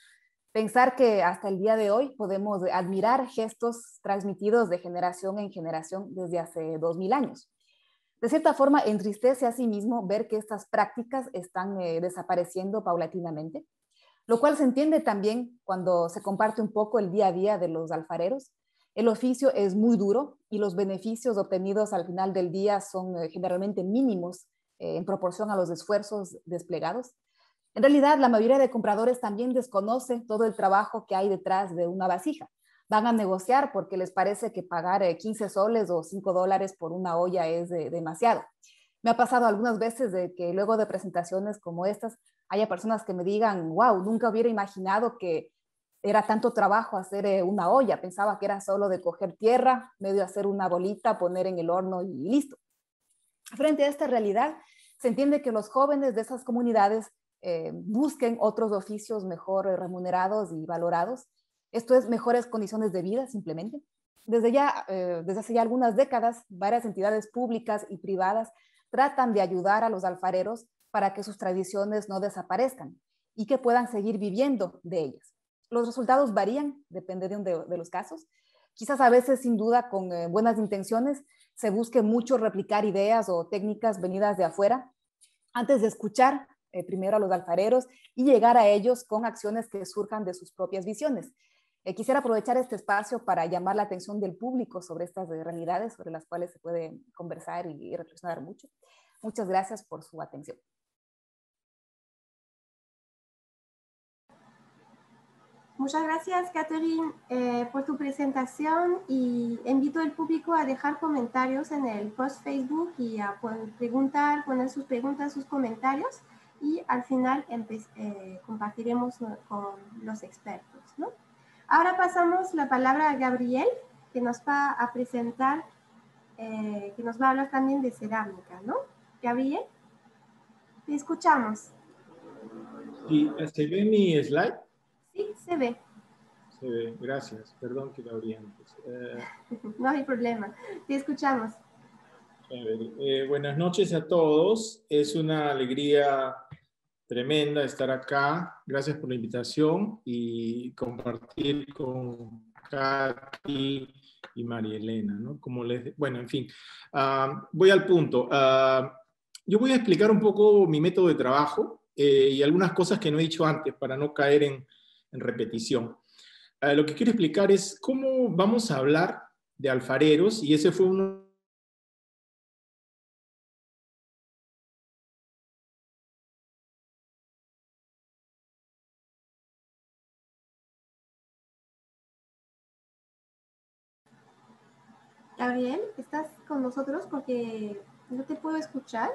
C: pensar que hasta el día de hoy podemos admirar gestos transmitidos de generación en generación desde hace 2000 años. De cierta forma, entristece a sí mismo ver que estas prácticas están desapareciendo paulatinamente, lo cual se entiende también cuando se comparte un poco el día a día de los alfareros. El oficio es muy duro y los beneficios obtenidos al final del día son generalmente mínimos en proporción a los esfuerzos desplegados. En realidad, la mayoría de compradores también desconoce todo el trabajo que hay detrás de una vasija. Van a negociar porque les parece que pagar 15 soles o $5 por una olla es demasiado. Me ha pasado algunas veces de que luego de presentaciones como estas, haya personas que me digan, wow, nunca hubiera imaginado que era tanto trabajo hacer una olla. Pensaba que era solo de coger tierra, medio hacer una bolita, poner en el horno y listo. Frente a esta realidad, se entiende que los jóvenes de esas comunidades busquen otros oficios mejor remunerados y valorados. Esto es mejores condiciones de vida, simplemente. Desde hace ya algunas décadas, varias entidades públicas y privadas tratan de ayudar a los alfareros para que sus tradiciones no desaparezcan y que puedan seguir viviendo de ellas. Los resultados varían, depende de los casos. Quizás a veces, sin duda, con buenas intenciones, se busque mucho replicar ideas o técnicas venidas de afuera, antes de escuchar primero a los alfareros y llegar a ellos con acciones que surjan de sus propias visiones. Quisiera aprovechar este espacio para llamar la atención del público sobre estas realidades sobre las cuales se puede conversar y reflexionar mucho. Muchas gracias por su atención.
A: Muchas gracias, Catherine, por tu presentación, y invito al público a dejar comentarios en el post Facebook y a preguntar, poner sus preguntas, sus comentarios, y al final compartiremos con los expertos, ¿no? Ahora pasamos la palabra a Gabriel, que nos va a presentar, que nos va a hablar también de cerámica, ¿no? Gabriel, te escuchamos.
D: Sí, ¿se ve mi slide?
A: Sí, se ve.
D: Se ve, gracias. Perdón que lo abrí antes.
A: No hay problema, te escuchamos.
D: Buenas noches a todos. Es una alegría tremenda estar acá. Gracias por la invitación y compartir con Katy y María Elena, ¿no? Bueno, en fin, voy al punto. Yo voy a explicar un poco mi método de trabajo y algunas cosas que no he dicho antes para no caer en repetición. Lo que quiero explicar es cómo vamos a hablar de alfareros, y ese fue uno.
A: Gabriel, ¿estás con nosotros? Porque no te puedo escuchar.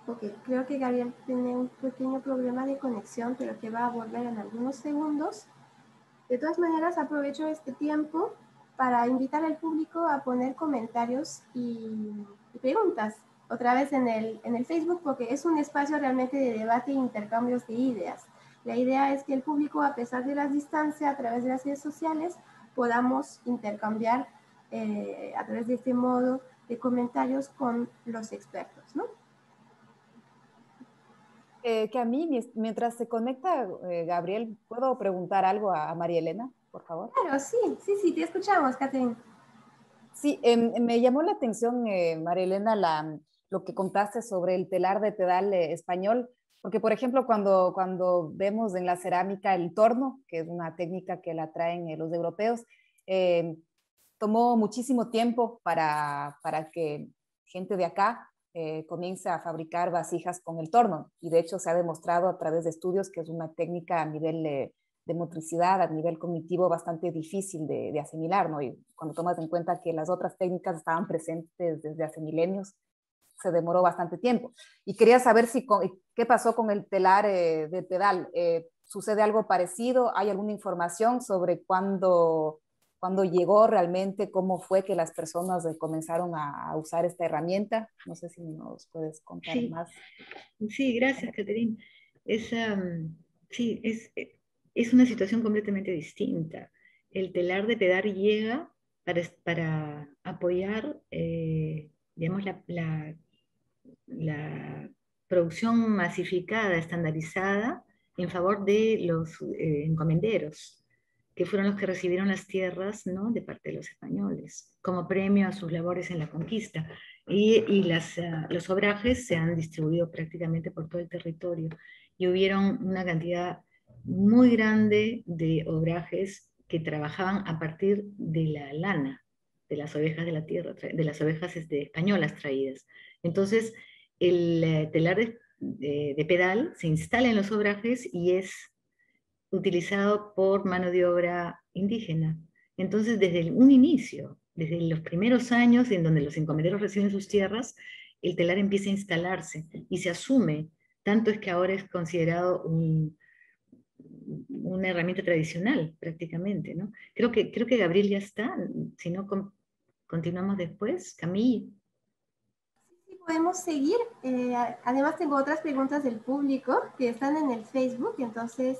A: Ok, creo que Gabriel tiene un pequeño problema de conexión, pero que va a volver en algunos segundos. De todas maneras, aprovecho este tiempo para invitar al público a poner comentarios y preguntas otra vez en el Facebook, porque es un espacio realmente de debate e intercambios de ideas. La idea es que el público, a pesar de las distancias, a través de las redes sociales, podamos intercambiar a través de este modo de comentarios con los expertos, ¿no?
C: Que a mí, mientras se conecta Gabriel, ¿puedo preguntar algo a María Elena, por favor?
A: Claro, sí, te escuchamos, Catherine.
C: Sí, me llamó la atención, María Elena, lo que contaste sobre el telar de pedal español, porque, por ejemplo, cuando vemos en la cerámica el torno, que es una técnica que la traen los europeos, tomó muchísimo tiempo para que gente de acá comience a fabricar vasijas con el torno, y de hecho se ha demostrado a través de estudios que es una técnica a nivel de motricidad, a nivel cognitivo, bastante difícil de asimilar, ¿no? Y cuando tomas en cuenta que las otras técnicas estaban presentes desde hace milenios, se demoró bastante tiempo. Y quería saber qué pasó con el telar de pedal. ¿Sucede algo parecido? ¿Hay alguna información sobre cuándo llegó realmente, cómo fue que las personas comenzaron a usar esta herramienta? No sé si nos puedes contar más.
B: Sí, gracias, Catherine. Sí, es una situación completamente distinta. El telar de pedal llega para apoyar, digamos, la producción masificada, estandarizada, en favor de los encomenderos, que fueron los que recibieron las tierras, ¿no?, de parte de los españoles, como premio a sus labores en la conquista. Y los obrajes se han distribuido prácticamente por todo el territorio, y hubieron una cantidad muy grande de obrajes que trabajaban a partir de la lana, de las ovejas de la tierra, de las ovejas españolas traídas. Entonces, el telar de pedal se instala en los obrajes y es utilizado por mano de obra indígena. Entonces, desde un inicio, desde los primeros años en donde los encomenderos reciben sus tierras, el telar empieza a instalarse y se asume. Tanto es que ahora es considerado una herramienta tradicional, prácticamente, ¿no? Creo que Gabriel ya está, si no, continuamos después. Camille.
A: Sí, podemos seguir. Además, tengo otras preguntas del público que están en el Facebook. Entonces,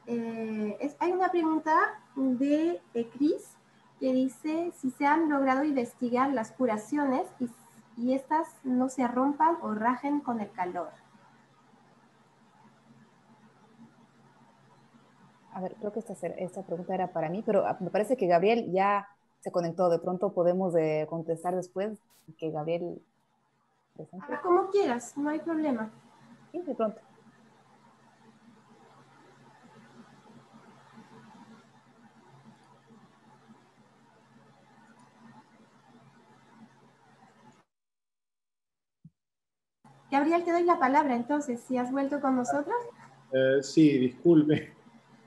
A: hay una pregunta de Cris, que dice si se han logrado investigar las curaciones y estas no se rompan o rajen con el calor.
C: A ver, creo que esta pregunta era para mí, pero me parece que Gabriel ya se conectó. De pronto podemos contestar después que Gabriel presente.
A: Como quieras, no hay problema.
C: Sí, de pronto.
A: Gabriel, te doy la palabra entonces, si has vuelto con nosotros.
D: Sí, disculpe.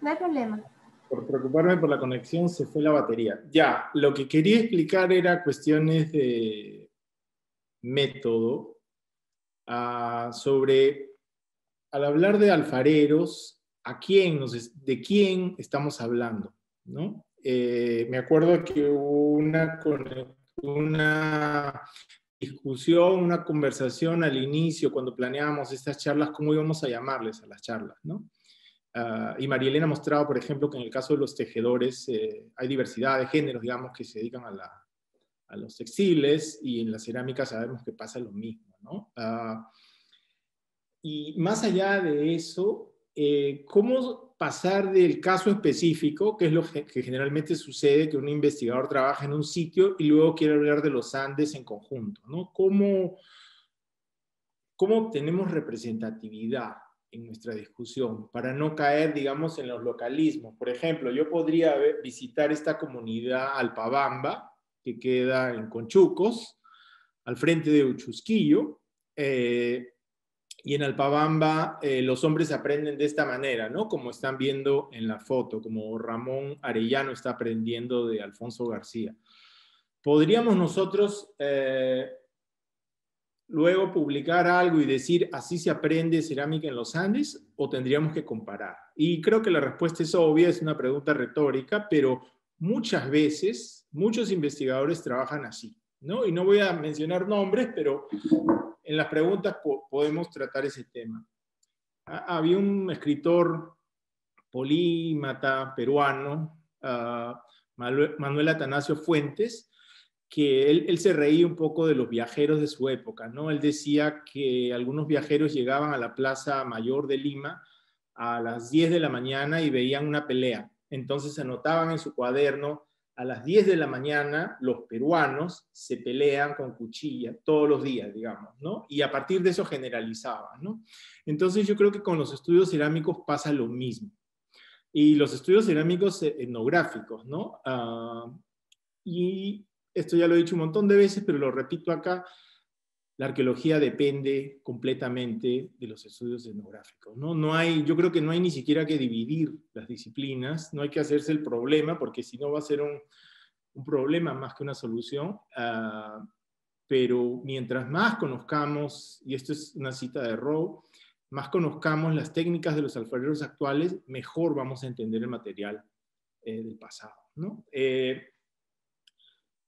A: No hay problema.
D: Por preocuparme por la conexión se fue la batería. Ya, lo que quería explicar era cuestiones de método sobre, al hablar de alfareros, de quién estamos hablando, ¿no? Me acuerdo que hubo una discusión, una conversación al inicio, cuando planeábamos estas charlas, cómo íbamos a llamarles a las charlas, ¿no? Y María Elena ha mostrado, por ejemplo, que en el caso de los tejedores hay diversidad de géneros, digamos, que se dedican a los textiles, y en la cerámica sabemos que pasa lo mismo, ¿no? Y más allá de eso, ¿cómo pasar del caso específico, que es lo que generalmente sucede, que un investigador trabaja en un sitio y luego quiere hablar de los Andes en conjunto, ¿no? ¿Cómo obtenemos representatividad en nuestra discusión para no caer, digamos, en los localismos? Por ejemplo, yo podría visitar esta comunidad Alpabamba, que queda en Conchucos, al frente de Uchusquillo, y en Alpabamba los hombres aprenden de esta manera, ¿no? Como están viendo en la foto, como Ramón Arellano está aprendiendo de Alfonso García. ¿Podríamos nosotros luego publicar algo y decir así se aprende cerámica en los Andes, o tendríamos que comparar? Y creo que la respuesta es obvia, es una pregunta retórica, pero muchas veces muchos investigadores trabajan así, ¿no? Y no voy a mencionar nombres, pero en las preguntas podemos tratar ese tema. Había un escritor polímata peruano, Manuel Atanasio Fuentes, que él se reía un poco de los viajeros de su época, ¿no? Él decía que algunos viajeros llegaban a la Plaza Mayor de Lima a las 10 de la mañana y veían una pelea. Entonces anotaban en su cuaderno: a las 10 de la mañana los peruanos se pelean con cuchilla todos los días, digamos, ¿no? Y a partir de eso generalizaban, ¿no? Entonces yo creo que con los estudios cerámicos pasa lo mismo. Y los estudios cerámicos etnográficos, ¿no? Y esto ya lo he dicho un montón de veces, pero lo repito acá: la arqueología depende completamente de los estudios etnográficos, ¿no? Yo creo que no hay ni siquiera que dividir las disciplinas, no hay que hacerse el problema, porque si no va a ser un problema más que una solución. Pero mientras más conozcamos, y esto es una cita de Rowe, más conozcamos las técnicas de los alfareros actuales, mejor vamos a entender el material del pasado, ¿no?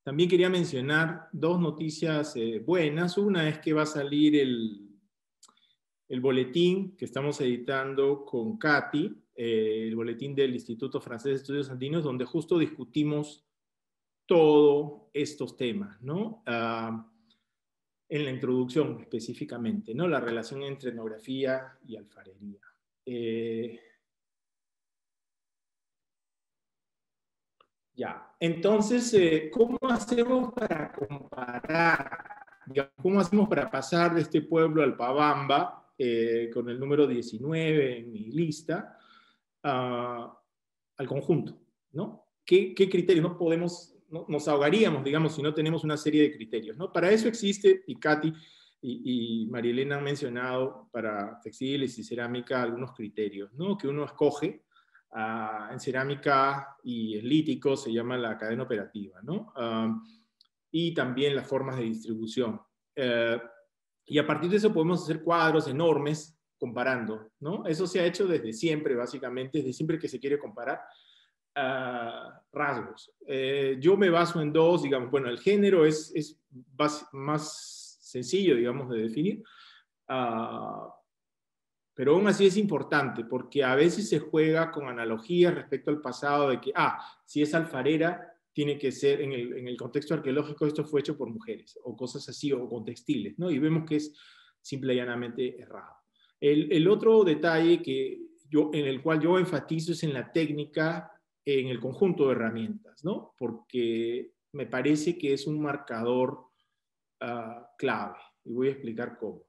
D: También quería mencionar dos noticias buenas. Una es que va a salir el boletín que estamos editando con Katy, el boletín del Instituto Francés de Estudios Andinos, donde justo discutimos todos estos temas, ¿no? En la introducción específicamente, ¿no? La relación entre etnografía y alfarería. Ya, entonces, ¿cómo hacemos para comparar? ¿Cómo hacemos para pasar de este pueblo Alpabamba, con el número 19 en mi lista, al conjunto, ¿no? ¿Qué criterios? No podemos, nos ahogaríamos, digamos, si no tenemos una serie de criterios, ¿no? Para eso existe, y Katy y María Elena han mencionado para textiles y cerámica algunos criterios, ¿no? Que uno escoge. En cerámica y en lítico se llama la cadena operativa, ¿no? Y también las formas de distribución. Y a partir de eso podemos hacer cuadros enormes comparando, ¿no? Eso se ha hecho desde siempre, básicamente, desde siempre que se quiere comparar rasgos. Yo me baso en dos, digamos, bueno, el género es más sencillo, digamos, de definir, pero aún así es importante, porque a veces se juega con analogías respecto al pasado, de que, si es alfarera, tiene que ser, en el contexto arqueológico, esto fue hecho por mujeres, o cosas así, o con textiles, ¿no? Y vemos que es simple y llanamente errado. El otro detalle en el cual yo enfatizo es en la técnica, en el conjunto de herramientas, ¿no? Porque me parece que es un marcador clave, y voy a explicar cómo.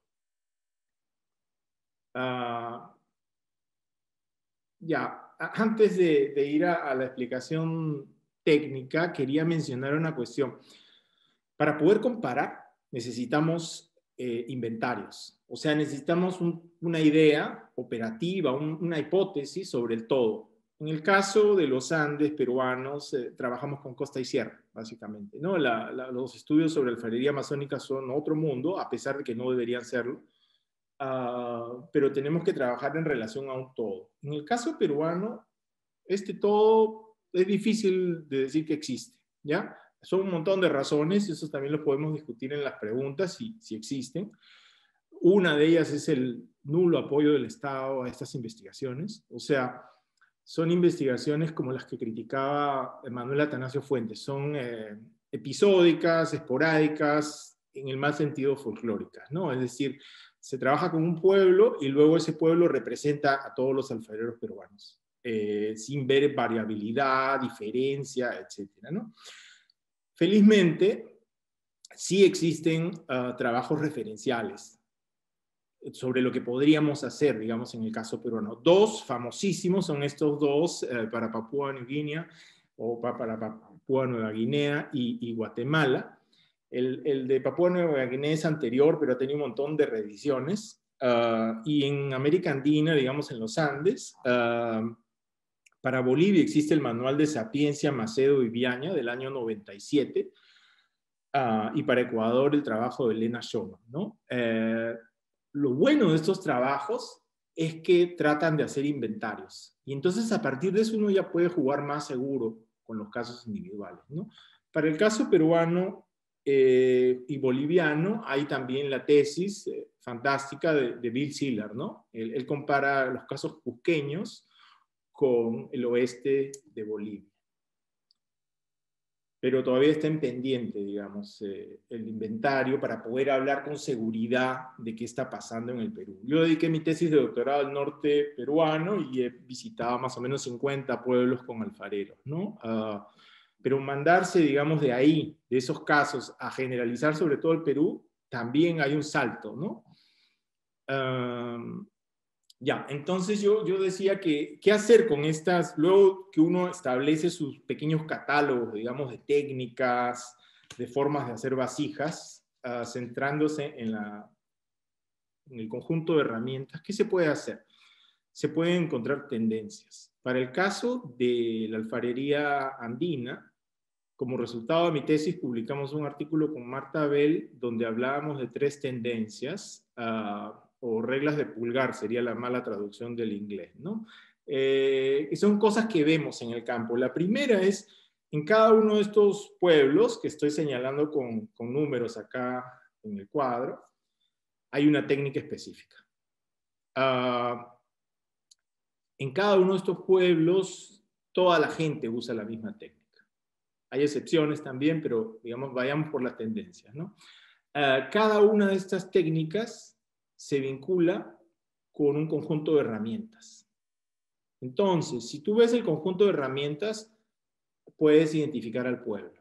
D: Antes de ir a la explicación técnica, quería mencionar una cuestión. Para poder comparar, necesitamos inventarios. O sea, necesitamos una idea operativa, una hipótesis sobre el todo. En el caso de los Andes peruanos, trabajamos con costa y sierra, básicamente, ¿no? Los estudios sobre alfarería amazónica son otro mundo, a pesar de que no deberían serlo. Pero tenemos que trabajar en relación a un todo. En el caso peruano, este todo es difícil de decir que existe, ¿ya? Son un montón de razones, eso también lo podemos discutir en las preguntas, si existen. Una de ellas es el nulo apoyo del Estado a estas investigaciones. O sea, son investigaciones como las que criticaba Manuel Atanasio Fuentes. Son episódicas, esporádicas, en el mal sentido folclóricas, ¿no? Es decir, se trabaja con un pueblo y luego ese pueblo representa a todos los alfareros peruanos, sin ver variabilidad, diferencia, etcétera, ¿no? Felizmente, sí existen trabajos referenciales sobre lo que podríamos hacer, digamos, en el caso peruano. Dos famosísimos son estos dos para Papúa Nueva Guinea, o para Papúa Nueva Guinea y Guatemala. El de Papúa Nueva Guinea es anterior, pero ha tenido un montón de reediciones. Y en América Andina, digamos en los Andes, para Bolivia existe el Manual de Sapiencia, Macedo y Viaña del año 97, y para Ecuador el trabajo de Elena Schoman, ¿no? Lo bueno de estos trabajos es que tratan de hacer inventarios. Y entonces a partir de eso uno ya puede jugar más seguro con los casos individuales, ¿no? Para el caso peruano y boliviano hay también la tesis fantástica de Bill Siller, ¿no? Él compara los casos cusqueños con el oeste de Bolivia. Pero todavía está en pendiente, digamos, el inventario para poder hablar con seguridad de qué está pasando en el Perú. Yo dediqué mi tesis de doctorado al norte peruano y he visitado más o menos 50 pueblos con alfareros, ¿no? Pero mandarse, digamos, de ahí, de esos casos, a generalizar sobre todo el Perú, también hay un salto, ¿no? Entonces yo decía que, ¿qué hacer con estas? Luego que uno establece sus pequeños catálogos, digamos, de técnicas, de formas de hacer vasijas, centrándose en el conjunto de herramientas, ¿qué se puede hacer? Se pueden encontrar tendencias. Para el caso de la alfarería andina, como resultado de mi tesis, publicamos un artículo con Marta Bell donde hablábamos de 3 tendencias, o reglas de pulgar, sería la mala traducción del inglés, ¿no? Que son cosas que vemos en el campo. La primera es, en cada uno de estos pueblos, que estoy señalando con números acá en el cuadro, hay una técnica específica. En cada uno de estos pueblos, toda la gente usa la misma técnica. Hay excepciones también, pero digamos, vayamos por las tendencias, ¿no? Cada una de estas técnicas se vincula con un conjunto de herramientas. Entonces, si tú ves el conjunto de herramientas, puedes identificar al pueblo.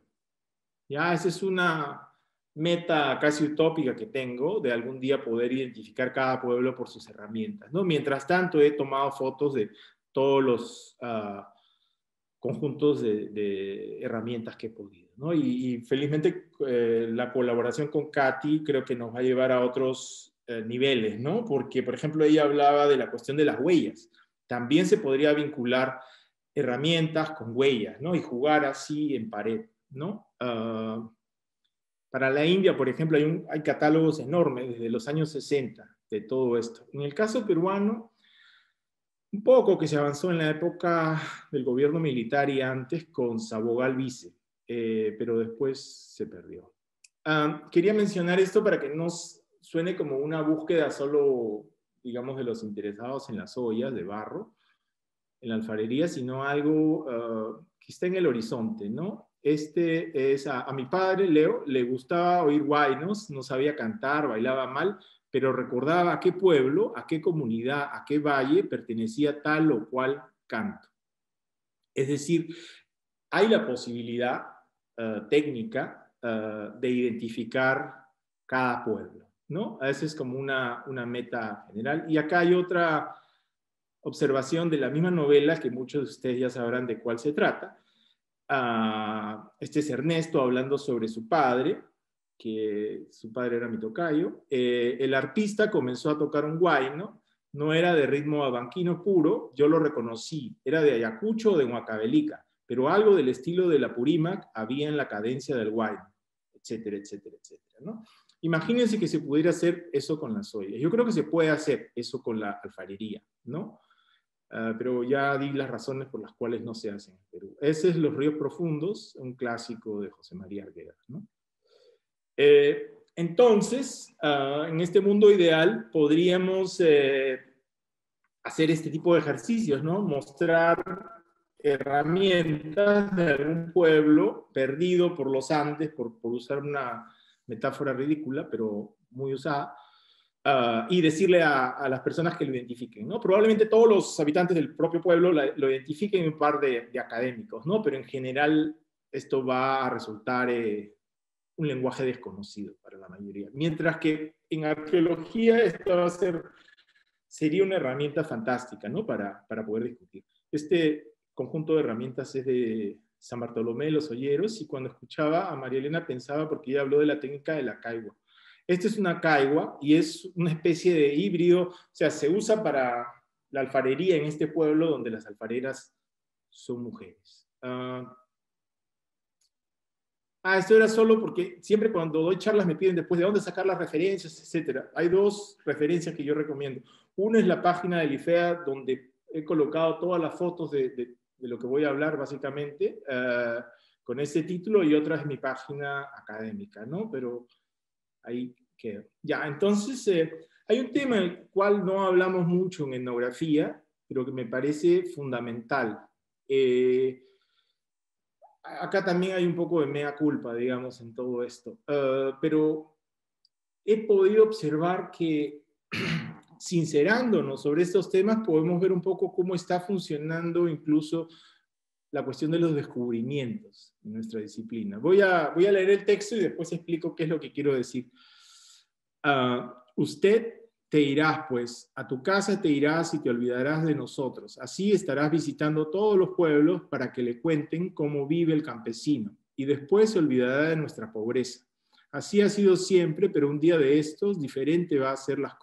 D: Ya, esa es una meta casi utópica que tengo, de algún día poder identificar cada pueblo por sus herramientas, ¿no? Mientras tanto, he tomado fotos de todos los conjuntos de herramientas que he podido, ¿no? Y felizmente la colaboración con Katy creo que nos va a llevar a otros niveles, ¿no? Porque, por ejemplo, ella hablaba de la cuestión de las huellas. También se podría vincular herramientas con huellas, ¿no? Y jugar así en pared, ¿no? Para la India, por ejemplo, hay catálogos enormes desde los años 60 de todo esto. En el caso peruano, un poco que se avanzó en la época del gobierno militar y antes con Sabogal Vice, pero después se perdió. Quería mencionar esto para que no suene como una búsqueda solo, digamos, de los interesados en las ollas de barro, en la alfarería, sino algo que está en el horizonte, ¿no? Este es a mi padre, Leo, le gustaba oír huaynos, no sabía cantar, bailaba mal, pero recordaba a qué pueblo, a qué comunidad, a qué valle pertenecía tal o cual canto. Es decir, hay la posibilidad técnica de identificar cada pueblo, ¿no? Esa es como una meta general. Y acá hay otra observación de la misma novela que muchos de ustedes ya sabrán de cuál se trata. Este es Ernesto hablando sobre su padre, que su padre era mi tocayo. El artista comenzó a tocar un huayno, no era de ritmo abanquino puro, yo lo reconocí, era de Ayacucho o de Huancavelica, pero algo del estilo de la Purímac había en la cadencia del huayno, etcétera, etcétera, etcétera, ¿no? Imagínense que se pudiera hacer eso con las ollas. Yo creo que se puede hacer eso con la alfarería, ¿no? Pero ya di las razones por las cuales no se hacen en Perú. Ese es Los Ríos Profundos, un clásico de José María Arguedas, ¿no? Entonces, en este mundo ideal podríamos hacer este tipo de ejercicios, ¿no? Mostrar herramientas de algún pueblo perdido por los Andes, por usar una metáfora ridícula, pero muy usada, y decirle a las personas que lo identifiquen, ¿no? Probablemente todos los habitantes del propio pueblo lo identifiquen, un par de académicos, ¿no? Pero en general esto va a resultar un lenguaje desconocido para la mayoría. Mientras que en arqueología esto sería una herramienta fantástica, ¿no? Para poder discutir. Este conjunto de herramientas es de San Bartolomé de los Olleros, y cuando escuchaba a María Elena pensaba, porque ella habló de la técnica de la caigua. Esta es una caigua y es una especie de híbrido, o sea, se usa para la alfarería en este pueblo donde las alfareras son mujeres. Esto era solo porque siempre cuando doy charlas me piden después de dónde sacar las referencias, etc. Hay dos referencias que yo recomiendo. Una es la página del IFEA, donde he colocado todas las fotos de lo que voy a hablar, básicamente, con ese título, y otra es mi página académica, ¿no? Pero ahí queda. Ya, entonces, hay un tema en el cual no hablamos mucho en etnografía, pero que me parece fundamental. Acá también hay un poco de mea culpa, digamos, en todo esto. Pero he podido observar que, sincerándonos sobre estos temas, podemos ver un poco cómo está funcionando incluso la cuestión de los descubrimientos en nuestra disciplina. Voy a leer el texto y después explico qué es lo que quiero decir. Usted te irás, pues, a tu casa te irás y te olvidarás de nosotros. Así estarás visitando todos los pueblos para que le cuenten cómo vive el campesino, y después se olvidará de nuestra pobreza. Así ha sido siempre, pero un día de estos diferente van a ser las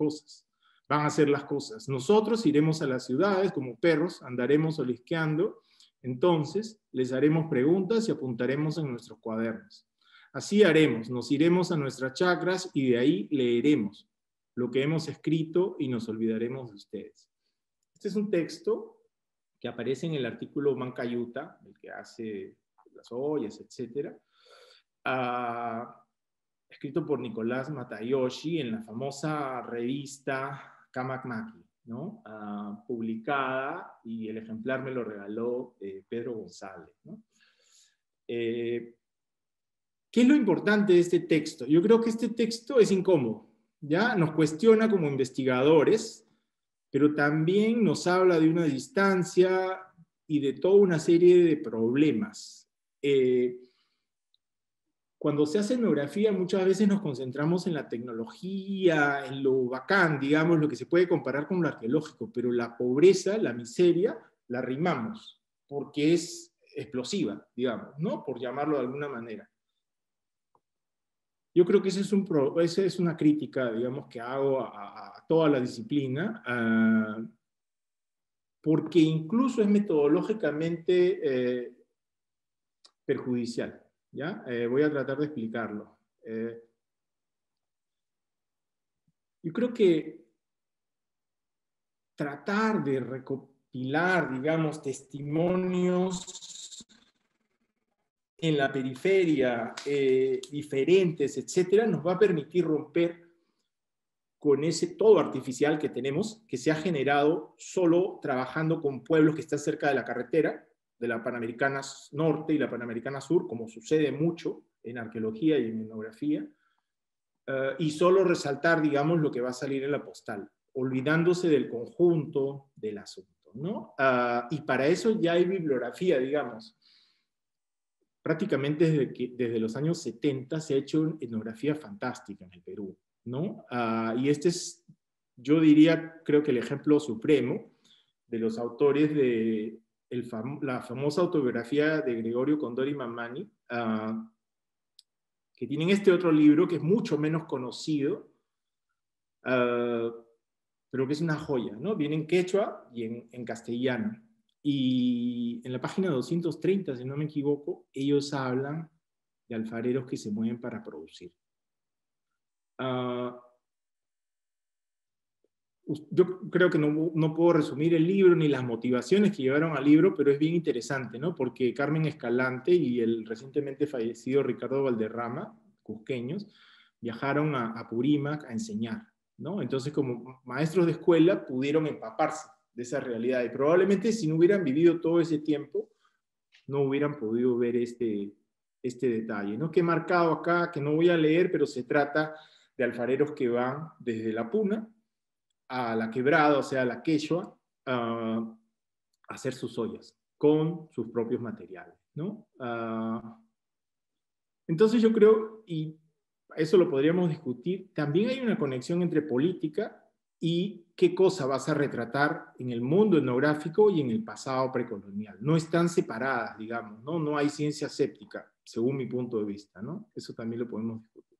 D: cosas. Nosotros iremos a las ciudades como perros, andaremos olisqueando, entonces les haremos preguntas y apuntaremos en nuestros cuadernos. Así haremos, nos iremos a nuestras chacras y de ahí leeremos lo que hemos escrito y nos olvidaremos de ustedes. Este es un texto que aparece en el artículo Mancayuta, el que hace las ollas, etc., escrito por Nicolás Matayoshi en la famosa revista Kamakmaki, ¿no? Publicada, y el ejemplar me lo regaló Pedro González, ¿no? ¿Qué es lo importante de este texto? Yo creo que este texto es incómodo, ¿ya? Nos cuestiona como investigadores, pero también nos habla de una distancia y de toda una serie de problemas. Cuando se hace etnografía, muchas veces nos concentramos en la tecnología, en lo bacán, digamos, lo que se puede comparar con lo arqueológico, pero la pobreza, la miseria, la rimamos, porque es explosiva, digamos, ¿no? Por llamarlo de alguna manera. Yo creo que esa es una crítica, digamos, que hago a toda la disciplina, porque incluso es metodológicamente perjudicial, ¿ya? Voy a tratar de explicarlo. Yo creo que tratar de recopilar, digamos, testimonios en la periferia, diferentes, etcétera, nos va a permitir romper con ese todo artificial que tenemos, que se ha generado solo trabajando con pueblos que están cerca de la carretera, de la Panamericana Norte y la Panamericana Sur, como sucede mucho en arqueología y en etnografía, y solo resaltar, digamos, lo que va a salir en la postal, olvidándose del conjunto del asunto, ¿no? Y para eso ya hay bibliografía, digamos. Prácticamente desde los años 70 se ha hecho etnografía fantástica en el Perú, ¿no? Y este es, yo diría, creo que el ejemplo supremo de los autores de la famosa autobiografía de Gregorio Condori Mamani, que tienen este otro libro que es mucho menos conocido, pero que es una joya, ¿no? Viene en quechua y en castellano. Y en la página 230, si no me equivoco, ellos hablan de alfareros que se mueven para producir. Yo creo que no puedo resumir el libro ni las motivaciones que llevaron al libro, pero es bien interesante, ¿no? Porque Carmen Escalante y el recientemente fallecido Ricardo Valderrama, cusqueños, viajaron a Purímac a enseñar, ¿no? Entonces, como maestros de escuela, pudieron empaparse de esa realidad. Y probablemente si no hubieran vivido todo ese tiempo, no hubieran podido ver este detalle, ¿no? Que he marcado acá, que no voy a leer, pero se trata de alfareros que van desde la Puna a la Quebrada, o sea, a la Quechua, a hacer sus ollas con sus propios materiales, ¿no? Entonces yo creo, y eso lo podríamos discutir, también hay una conexión entre política y qué cosa vas a retratar en el mundo etnográfico y en el pasado precolonial. No están separadas, digamos, ¿no? No hay ciencia séptica, según mi punto de vista, ¿no? Eso también lo podemos discutir.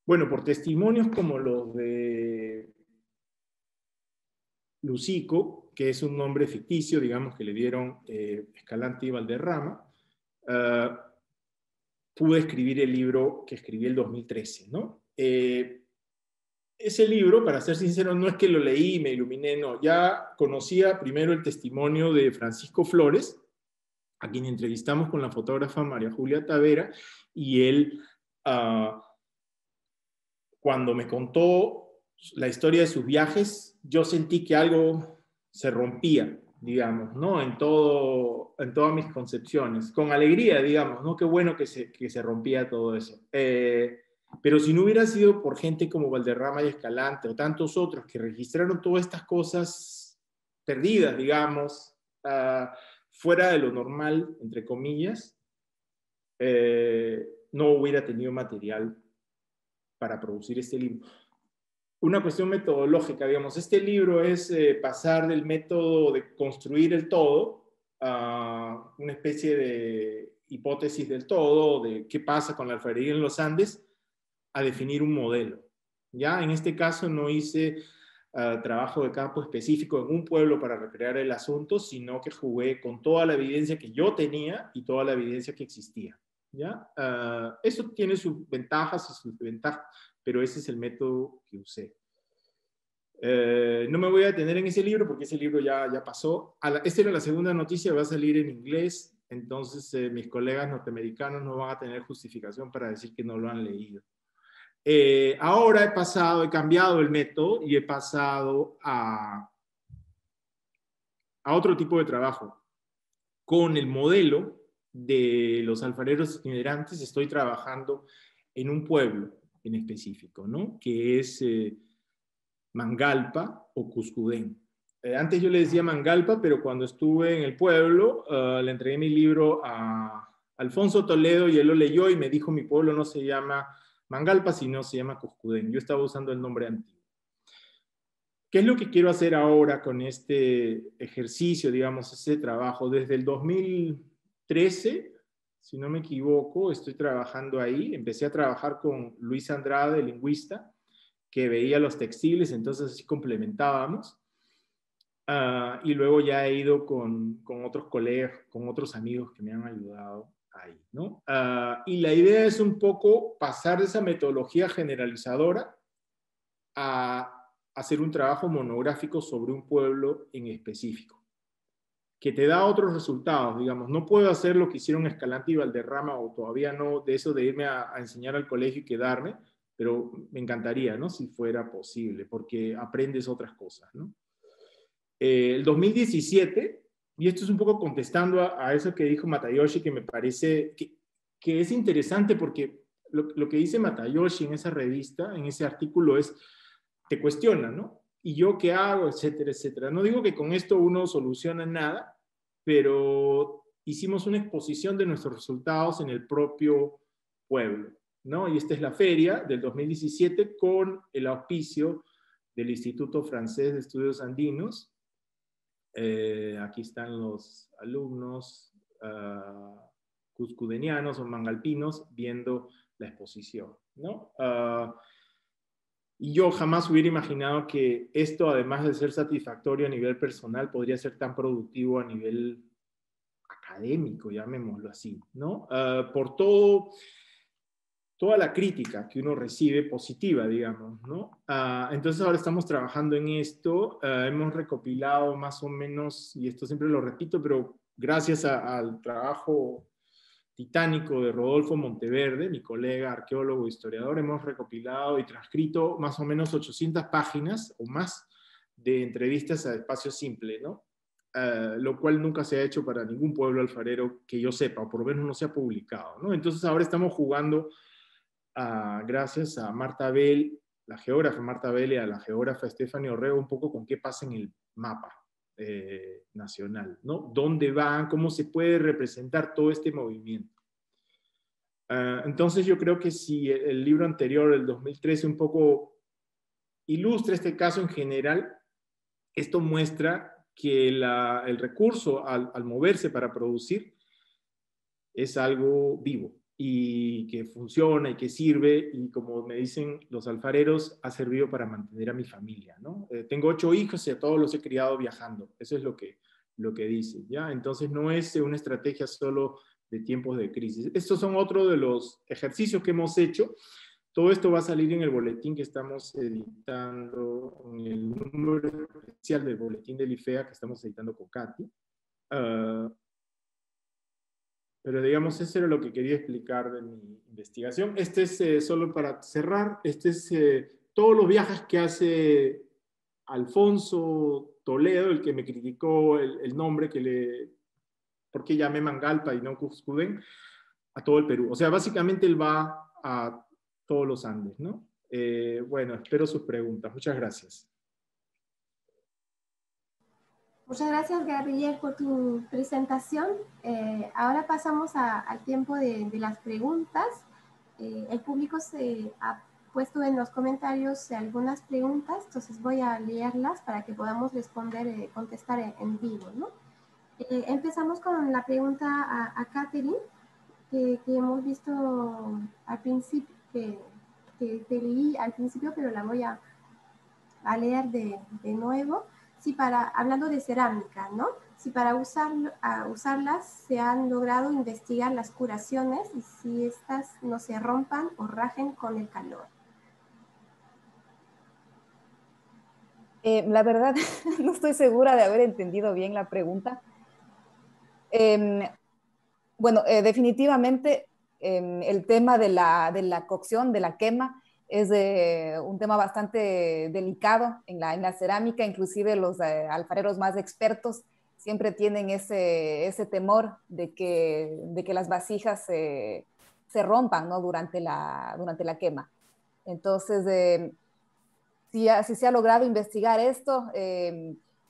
D: Bueno, por testimonios como los de Lucico, que es un nombre ficticio, digamos, que le dieron Escalante y Valderrama, pude escribir el libro que escribí el 2013, ¿no? Ese libro, para ser sincero, no es que lo leí y me iluminé, no. Ya conocía primero el testimonio de Francisco Flores, a quien entrevistamos con la fotógrafa María Julia Tavera, y él, cuando me contó la historia de sus viajes, yo sentí que algo se rompía, digamos, ¿no? En todas mis concepciones, con alegría, digamos, ¿no? Qué bueno que se rompía todo eso. Pero si no hubiera sido por gente como Valderrama y Escalante o tantos otros que registraron todas estas cosas perdidas, digamos, fuera de lo normal, entre comillas, no hubiera tenido material para producir este libro. Una cuestión metodológica, digamos, este libro es pasar del método de construir el todo a una especie de hipótesis del todo, de qué pasa con la alfarería en los Andes, a definir un modelo. Ya en este caso no hice trabajo de campo específico en un pueblo para recrear el asunto, sino que jugué con toda la evidencia que yo tenía y toda la evidencia que existía. ¿Ya? Eso tiene sus ventajas y sus desventajas, pero ese es el método que usé. No me voy a detener en ese libro porque ese libro ya pasó. Esta era la segunda noticia, va a salir en inglés, entonces mis colegas norteamericanos no van a tener justificación para decir que no lo han leído. Ahora he cambiado el método y he pasado a otro tipo de trabajo. Con el modelo de los alfareros itinerantes estoy trabajando en un pueblo en específico, ¿no? Que es Mangalpa o Cuscudén. Antes yo le decía Mangalpa, pero cuando estuve en el pueblo le entregué mi libro a Alfonso Toledo y él lo leyó y me dijo mi pueblo no se llama Mangalpa, sino se llama Cuscudén. Yo estaba usando el nombre antiguo. ¿Qué es lo que quiero hacer ahora con este ejercicio, digamos, ese trabajo? Desde el 2013, si no me equivoco, estoy trabajando ahí. Empecé a trabajar con Luis Andrade, lingüista, que veía los textiles, entonces así complementábamos. Y luego ya he ido con otros colegas, con otros amigos que me han ayudado ahí, ¿no? Y la idea es un poco pasar de esa metodología generalizadora a hacer un trabajo monográfico sobre un pueblo en específico, que te da otros resultados, digamos. No puedo hacer lo que hicieron Escalante y Valderrama, o todavía no, de eso de irme a enseñar al colegio y quedarme, pero me encantaría, ¿no? Si fuera posible, porque aprendes otras cosas, ¿no? El 2017 y esto es un poco contestando a eso que dijo Matayoshi, que me parece que es interesante porque lo que dice Matayoshi en esa revista, en ese artículo es, te cuestiona, ¿no? ¿Y yo qué hago? Etcétera, etcétera. No digo que con esto uno soluciona nada, pero hicimos una exposición de nuestros resultados en el propio pueblo, ¿no? Y esta es la feria del 2017 con el auspicio del Instituto Francés de Estudios Andinos. Aquí están los alumnos cuscudenianos o mangalpinos viendo la exposición, ¿no? Y yo jamás hubiera imaginado que esto, además de ser satisfactorio a nivel personal, podría ser tan productivo a nivel académico, llamémoslo así, ¿no? Por toda la crítica que uno recibe positiva, digamos, ¿no? Entonces ahora estamos trabajando en esto, hemos recopilado más o menos, y esto siempre lo repito, pero gracias al trabajo titánico de Rodolfo Monteverde, mi colega arqueólogo e historiador, hemos recopilado y transcrito más o menos 800 páginas o más de entrevistas a espacio simple, ¿no? Lo cual nunca se ha hecho para ningún pueblo alfarero que yo sepa, o por lo menos no se ha publicado, ¿no? Entonces ahora estamos jugando, gracias a Marta Bell, la geógrafa Marta Bell, y a la geógrafa Stephanie Orrego, un poco con qué pasa en el mapa nacional, ¿no? ¿Dónde van? ¿Cómo se puede representar todo este movimiento? Entonces yo creo que si el libro anterior, el 2013, un poco ilustra este caso en general, esto muestra que el recurso al moverse para producir es algo vivo y que funciona y que sirve, y como me dicen los alfareros, ha servido para mantener a mi familia, ¿no? Tengo 8 hijos y a todos los he criado viajando, eso es lo que dice, ¿ya? Entonces no es una estrategia solo de tiempos de crisis. Estos son otros de los ejercicios que hemos hecho. Todo esto va a salir en el boletín que estamos editando, en el número especial del boletín del IFEA que estamos editando con Katy. Pero digamos, eso era lo que quería explicar de mi investigación. Este es, solo para cerrar, este es todos los viajes que hace Alfonso Toledo, el que me criticó el nombre ¿por qué llamé Mangalpa y no Cuscudén? A todo el Perú. O sea, básicamente él va a todos los Andes, ¿no? Bueno, espero sus preguntas. Muchas gracias.
A: Muchas gracias, Gabriel, por tu presentación. Ahora pasamos al tiempo de las preguntas. El público se ha puesto en los comentarios algunas preguntas, entonces voy a leerlas para que podamos contestar en vivo, ¿no? Empezamos con la pregunta a Catherine, que hemos visto al principio, que te leí al principio, pero la voy a leer de nuevo. Sí, hablando de cerámica, ¿no? Si para usarlas se han logrado investigar las curaciones y si estas no se rompan o rajen con el calor.
C: La verdad, no estoy segura de haber entendido bien la pregunta. Bueno, definitivamente el tema de la cocción, de la quema, es un tema bastante delicado en la cerámica. Inclusive los alfareros más expertos siempre tienen ese temor de que las vasijas se rompan, ¿no? durante la quema. Entonces, si se ha logrado investigar esto,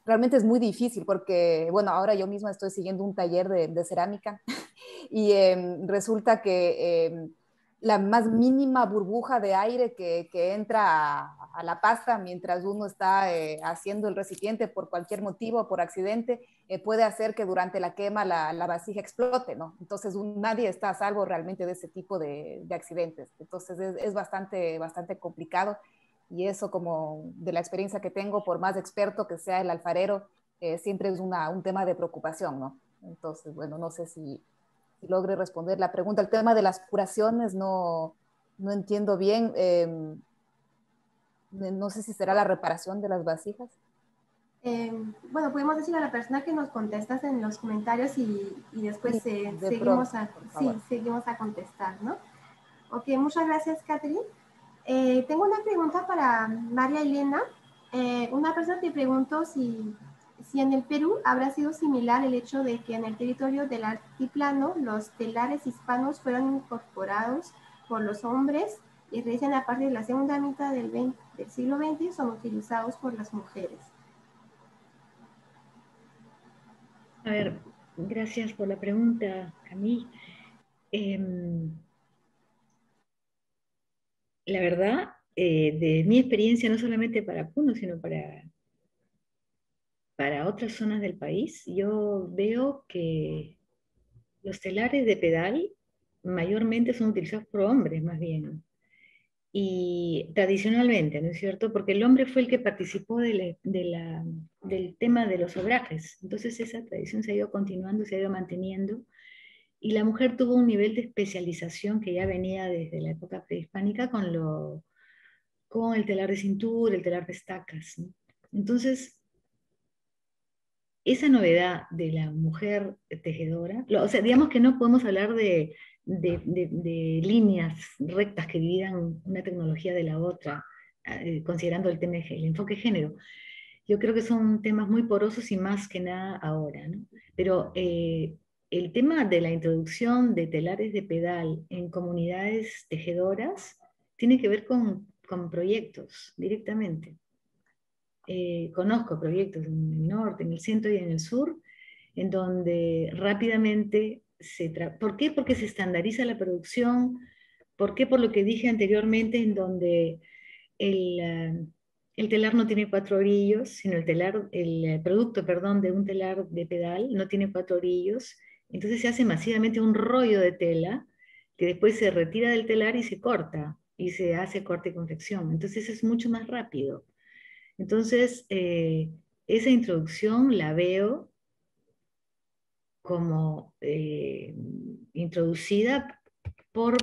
C: realmente es muy difícil porque, bueno, ahora yo misma estoy siguiendo un taller de cerámica y resulta que la más mínima burbuja de aire que entra a la pasta mientras uno está haciendo el recipiente por cualquier motivo, por accidente, puede hacer que durante la quema la vasija explote, ¿no? Entonces nadie está a salvo realmente de ese tipo de accidentes. Entonces es bastante complicado, y eso, como de la experiencia que tengo, por más experto que sea el alfarero, siempre es un tema de preocupación, ¿no? Entonces, bueno, no sé si logre responder la pregunta. El tema de las curaciones no entiendo bien. No sé si será la reparación de las vasijas.
A: Bueno, podemos decir a la persona que nos contestas en los comentarios y después seguimos a contestar, ¿no? Ok, muchas gracias, Catherine. Tengo una pregunta para María Elena. Una persona te preguntó si si en el Perú habrá sido similar el hecho de que en el territorio del altiplano los telares hispanos fueron incorporados por los hombres y recién a partir de la segunda mitad del siglo XX son utilizados por las mujeres.
B: A ver, gracias por la pregunta, Camille. La verdad, de mi experiencia, no solamente para Puno, sino para otras zonas del país, yo veo que los telares de pedal mayormente son utilizados por hombres, más bien. Y tradicionalmente, ¿no es cierto? Porque el hombre fue el que participó del tema de los obrajes. Entonces esa tradición se ha ido continuando, se ha ido manteniendo. Y la mujer tuvo un nivel de especialización que ya venía desde la época prehispánica con el telar de cintura, el telar de estacas, ¿no? Entonces, esa novedad de la mujer tejedora, o sea, digamos que no podemos hablar de líneas rectas que dividan una tecnología de la otra, considerando el tema, el enfoque género. Yo creo que son temas muy porosos y más que nada ahora, ¿no? Pero el tema de la introducción de telares de pedal en comunidades tejedoras tiene que ver con proyectos directamente. Conozco proyectos en el norte, en el centro y en el sur, en donde rápidamente ¿por qué? Porque se estandariza la producción. ¿Por qué? Por lo que dije anteriormente, en donde el telar no tiene 4 orillos, sino el producto, perdón, de un telar de pedal no tiene 4 orillos. Entonces se hace masivamente un rollo de tela que después se retira del telar y se corta, y se hace corte y confección. Entonces es mucho más rápido. Entonces, esa introducción la veo como introducida por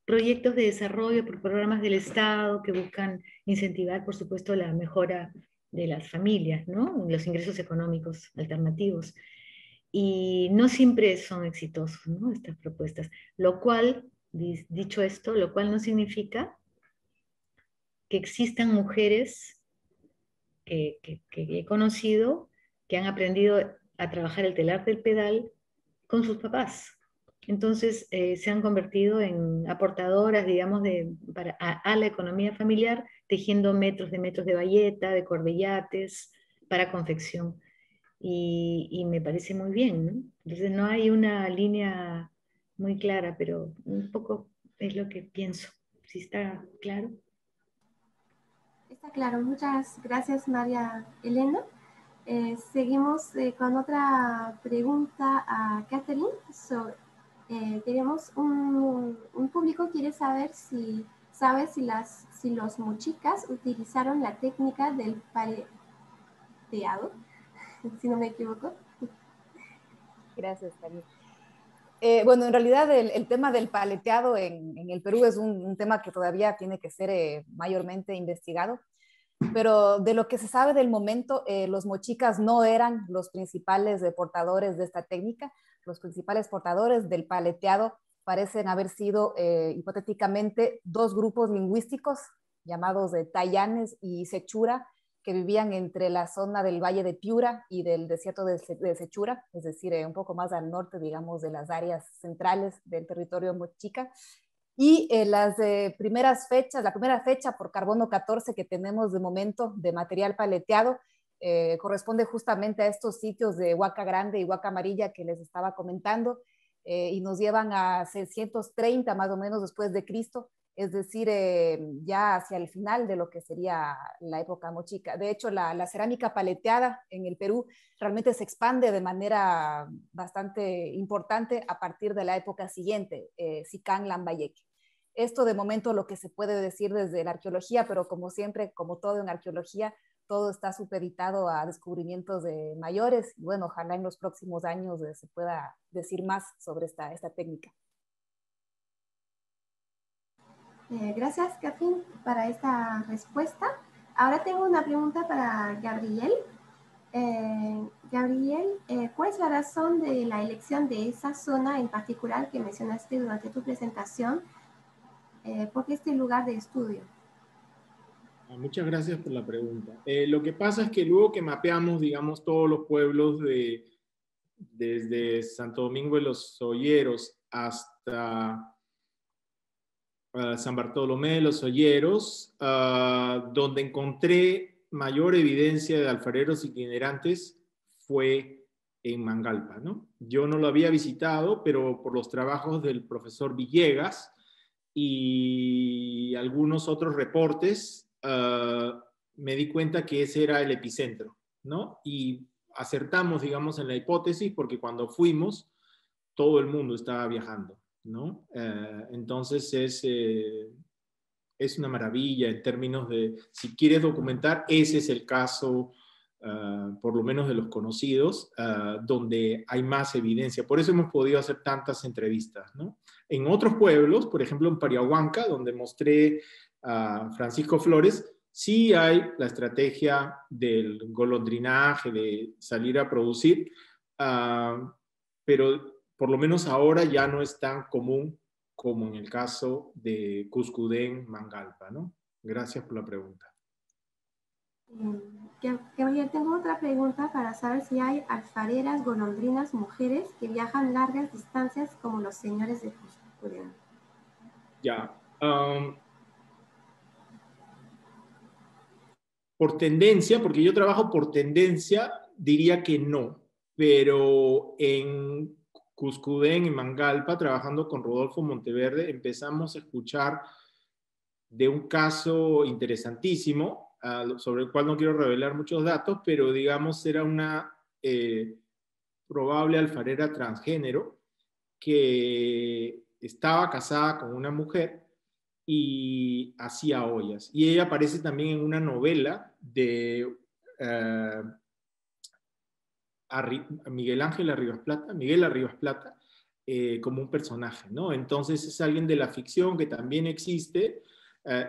B: proyectos de desarrollo, por programas del Estado que buscan incentivar, por supuesto, la mejora de las familias, ¿no? Los ingresos económicos alternativos. Y no siempre son exitosos, ¿no? Estas propuestas. Lo cual, dicho esto, lo cual no significa que existan mujeres que he conocido que han aprendido a trabajar el telar del pedal con sus papás. Entonces se han convertido en aportadoras, digamos, a la economía familiar, tejiendo metros de bayeta, de cordellates, para confección. Y me parece muy bien, ¿no? Entonces no hay una línea muy clara, pero un poco es lo que pienso. ¿Sí está claro?
A: Está claro, muchas gracias María Elena. Seguimos con otra pregunta a Catherine. Tenemos un público que quiere saber si los mochicas utilizaron la técnica del paleteado, si no me equivoco.
C: Gracias, Camila. Bueno, en realidad el tema del paleteado en el Perú es un tema que todavía tiene que ser mayormente investigado, pero de lo que se sabe del momento, los mochicas no eran los principales portadores de esta técnica. Los principales portadores del paleteado parecen haber sido hipotéticamente 2 grupos lingüísticos llamados Tayanes y Sechura, que vivían entre la zona del Valle de Piura y del desierto de Sechura, es decir, un poco más al norte, digamos, de las áreas centrales del territorio mochica. Y las primeras fechas, la primera fecha por carbono 14 que tenemos de momento de material paleteado, corresponde justamente a estos sitios de Huaca Grande y Huaca Amarilla que les estaba comentando, y nos llevan a 630 más o menos después de Cristo, es decir, ya hacia el final de lo que sería la época mochica. De hecho, la cerámica paleteada en el Perú realmente se expande de manera bastante importante a partir de la época siguiente, Sicán Lambayeque. Esto de momento lo que se puede decir desde la arqueología, pero como siempre, como todo en arqueología, todo está supeditado a descubrimientos de mayores. Y bueno, ojalá en los próximos años se pueda decir más sobre esta técnica.
A: Gracias, Catherine, para esta respuesta. Ahora tengo una pregunta para Gabriel. Gabriel, ¿cuál es la razón de la elección de esa zona en particular que mencionaste durante tu presentación? ¿Por qué este lugar de estudio?
D: Muchas gracias por la pregunta. Lo que pasa es que luego que mapeamos, digamos, todos los pueblos desde Santo Domingo de los Olleros hasta San Bartolomé de los Olleros, donde encontré mayor evidencia de alfareros itinerantes fue en Mangalpa, ¿no? Yo no lo había visitado, pero por los trabajos del profesor Villegas y algunos otros reportes, me di cuenta que ese era el epicentro, ¿no? Y acertamos, digamos, en la hipótesis, porque cuando fuimos, todo el mundo estaba viajando, ¿no? Entonces es una maravilla en términos de, si quieres documentar, ese es el caso, por lo menos de los conocidos, donde hay más evidencia. Por eso hemos podido hacer tantas entrevistas, ¿no? En otros pueblos, por ejemplo en Pariahuanca, donde mostré a Francisco Flores, sí hay la estrategia del golondrinaje, de salir a producir, pero por lo menos ahora ya no es tan común como en el caso de Cuscudén, Mangalpa, ¿no? Gracias por la pregunta.
A: Tengo otra pregunta para saber si hay alfareras golondrinas mujeres que viajan largas distancias como los señores de Cuscudén.
D: Ya. Por tendencia, porque yo trabajo por tendencia, diría que no, pero en Cuscudén y Mangalpa, trabajando con Rodolfo Monteverde, empezamos a escuchar de un caso interesantísimo, sobre el cual no quiero revelar muchos datos, pero digamos era una probable alfarera transgénero que estaba casada con una mujer y hacía ollas. Y ella aparece también en una novela de Miguel Ángel Arribas Plata, Miguel Arribas Plata, como un personaje, ¿no? Entonces es alguien de la ficción que también existe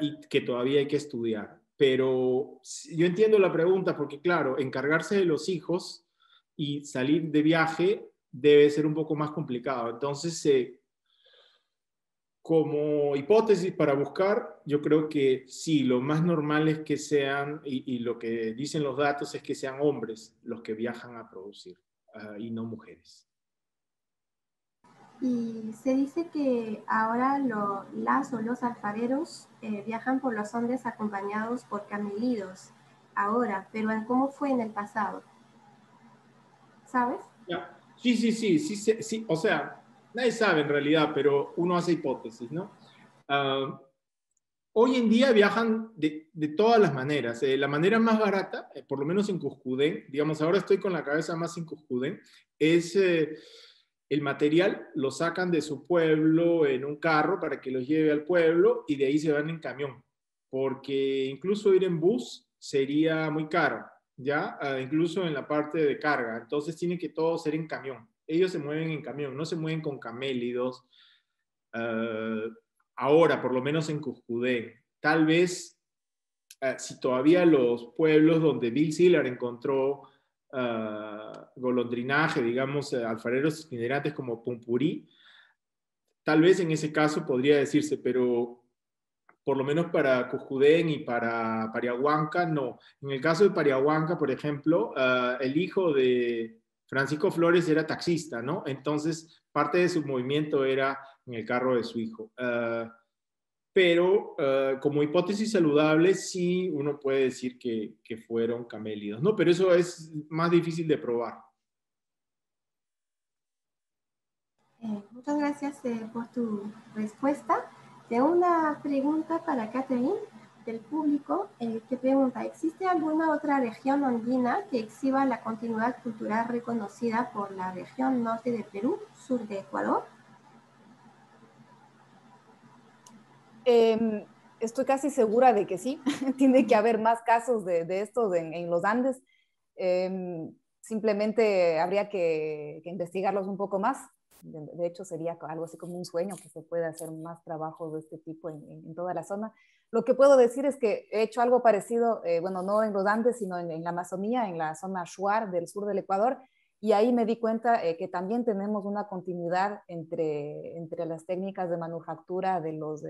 D: y que todavía hay que estudiar. Pero yo entiendo la pregunta porque, claro, encargarse de los hijos y salir de viaje debe ser un poco más complicado. Entonces, como hipótesis para buscar, yo creo que sí, lo más normal es que sean, y lo que dicen los datos es que sean hombres los que viajan a producir, y no mujeres.
A: Y se dice que ahora los alfareros viajan por los Andes acompañados por camelidos, ahora, pero ¿cómo fue en el pasado? ¿Sabes?
D: Ya. Sí, o sea, nadie sabe en realidad, pero uno hace hipótesis, ¿no? Hoy en día viajan de todas las maneras. La manera más barata, por lo menos en Cuscudén, digamos, ahora estoy con la cabeza más en Cuscudén, es el material lo sacan de su pueblo en un carro para que los lleve al pueblo y de ahí se van en camión, porque incluso ir en bus sería muy caro, ¿ya? Incluso en la parte de carga. Entonces tiene que todo ser en camión. Ellos se mueven en camión, no se mueven con camélidos. Ahora, por lo menos en Cuscudén, tal vez si todavía los pueblos donde Bill Siller encontró golondrinaje, digamos, alfareros itinerantes como Pumpurí, tal vez en ese caso podría decirse, pero por lo menos para Cuscudén y para Pariahuanca, no. En el caso de Pariahuanca, por ejemplo, el hijo de Francisco Flores era taxista, ¿no? Entonces, parte de su movimiento era en el carro de su hijo. Pero como hipótesis saludable, sí uno puede decir que fueron camélidos, ¿no? Pero eso es más difícil de probar.
A: Muchas gracias por tu respuesta. Tengo una pregunta para Catherine del público que pregunta, ¿existe alguna otra región andina que exhiba la continuidad cultural reconocida por la región norte de Perú, sur de Ecuador?
C: Estoy casi segura de que sí. Tiene que haber más casos de estos en los Andes. Simplemente habría que investigarlos un poco más. De hecho, sería algo así como un sueño que se pueda hacer más trabajos de este tipo en toda la zona. Lo que puedo decir es que he hecho algo parecido, bueno, no en los Andes, sino en la Amazonía, en la zona Shuar del sur del Ecuador, y ahí me di cuenta que también tenemos una continuidad entre las técnicas de manufactura de los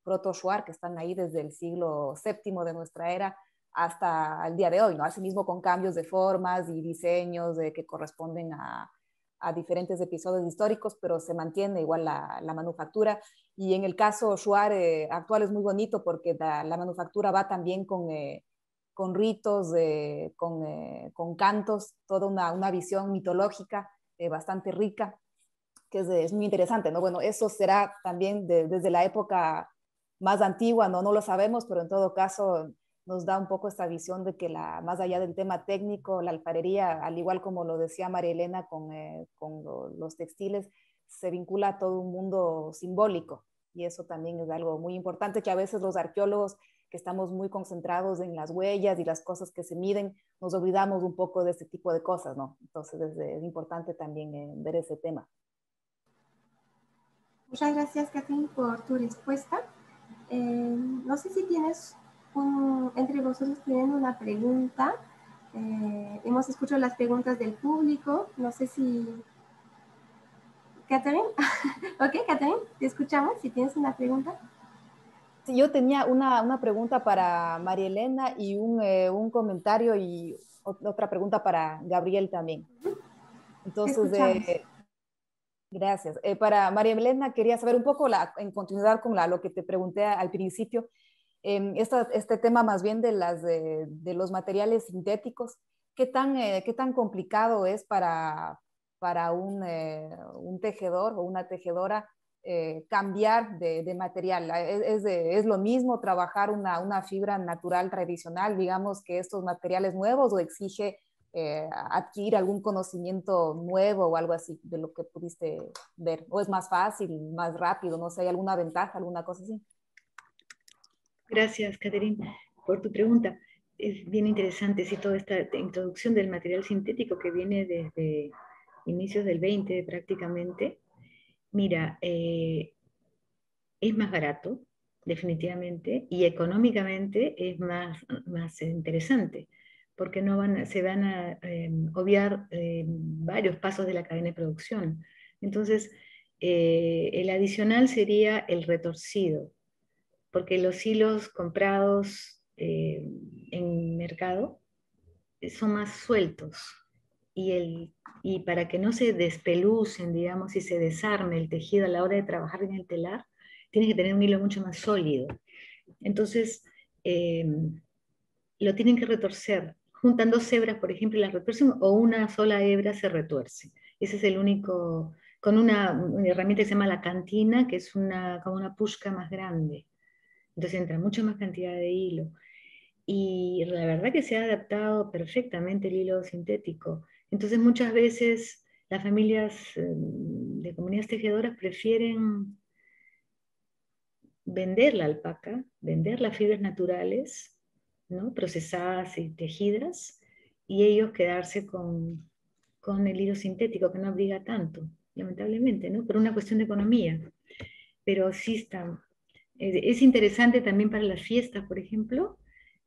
C: proto-shuar, que están ahí desde el siglo VII de nuestra era hasta el día de hoy, ¿no? Asimismo con cambios de formas y diseños que corresponden a diferentes episodios históricos, pero se mantiene igual la manufactura. Y en el caso shuar actual es muy bonito porque la manufactura va también con ritos, con cantos, toda una visión mitológica bastante rica, que es muy interesante, ¿no? Bueno, eso será también desde la época más antigua, ¿no? No lo sabemos, pero en todo caso nos da un poco esta visión de que más allá del tema técnico, la alfarería, al igual como lo decía María Elena con los textiles, se vincula a todo un mundo simbólico. Y eso también es algo muy importante que a veces los arqueólogos que estamos muy concentrados en las huellas y las cosas que se miden, nos olvidamos un poco de este tipo de cosas, ¿no? Entonces es importante también ver ese tema.
A: Muchas gracias, Catherine, por tu respuesta. No sé si tienes entre vosotros tienen una pregunta. Hemos escuchado las preguntas del público. No sé si... Catherine. Ok, Catherine, te escuchamos. Si tienes una pregunta.
C: Sí, yo tenía una pregunta para María Elena y un comentario y otra pregunta para Gabriel también.
A: Te
C: Entonces,
A: escuchamos.
C: gracias. Para María Elena, quería saber un poco, en continuidad con lo que te pregunté al principio, este tema más bien de los materiales sintéticos, ¿qué tan complicado es para un tejedor o una tejedora cambiar de material? ¿Es lo mismo trabajar una fibra natural tradicional, digamos, que estos materiales nuevos, o exige adquirir algún conocimiento nuevo o algo así de lo que pudiste ver? ¿O es más fácil, más rápido? No sé, ¿hay alguna ventaja, alguna cosa así?
B: Gracias, Catherine, por tu pregunta. Es bien interesante, sí, toda esta introducción del material sintético que viene desde inicios del 20 prácticamente. Mira, es más barato, definitivamente, y económicamente es más interesante, porque se van a obviar varios pasos de la cadena de producción. Entonces, el adicional sería el retorcido, porque los hilos comprados en mercado son más sueltos, y para que no se despelucen, digamos, y se desarme el tejido a la hora de trabajar en el telar, tiene que tener un hilo mucho más sólido. Entonces, lo tienen que retorcer. Juntan dos hebras, por ejemplo, y las retuercen, o una sola hebra se retuerce. Ese es el único, con una herramienta que se llama la cantina, que es como una pushka más grande. Entonces entra mucha más cantidad de hilo. Y la verdad que se ha adaptado perfectamente el hilo sintético. Entonces muchas veces las familias de comunidades tejedoras prefieren vender la alpaca, vender las fibras naturales, ¿no? Procesadas y tejidas, y ellos quedarse con el hilo sintético, que no abriga tanto, lamentablemente, ¿no? Por una cuestión de economía. Pero sí está. Es interesante también para las fiestas, por ejemplo,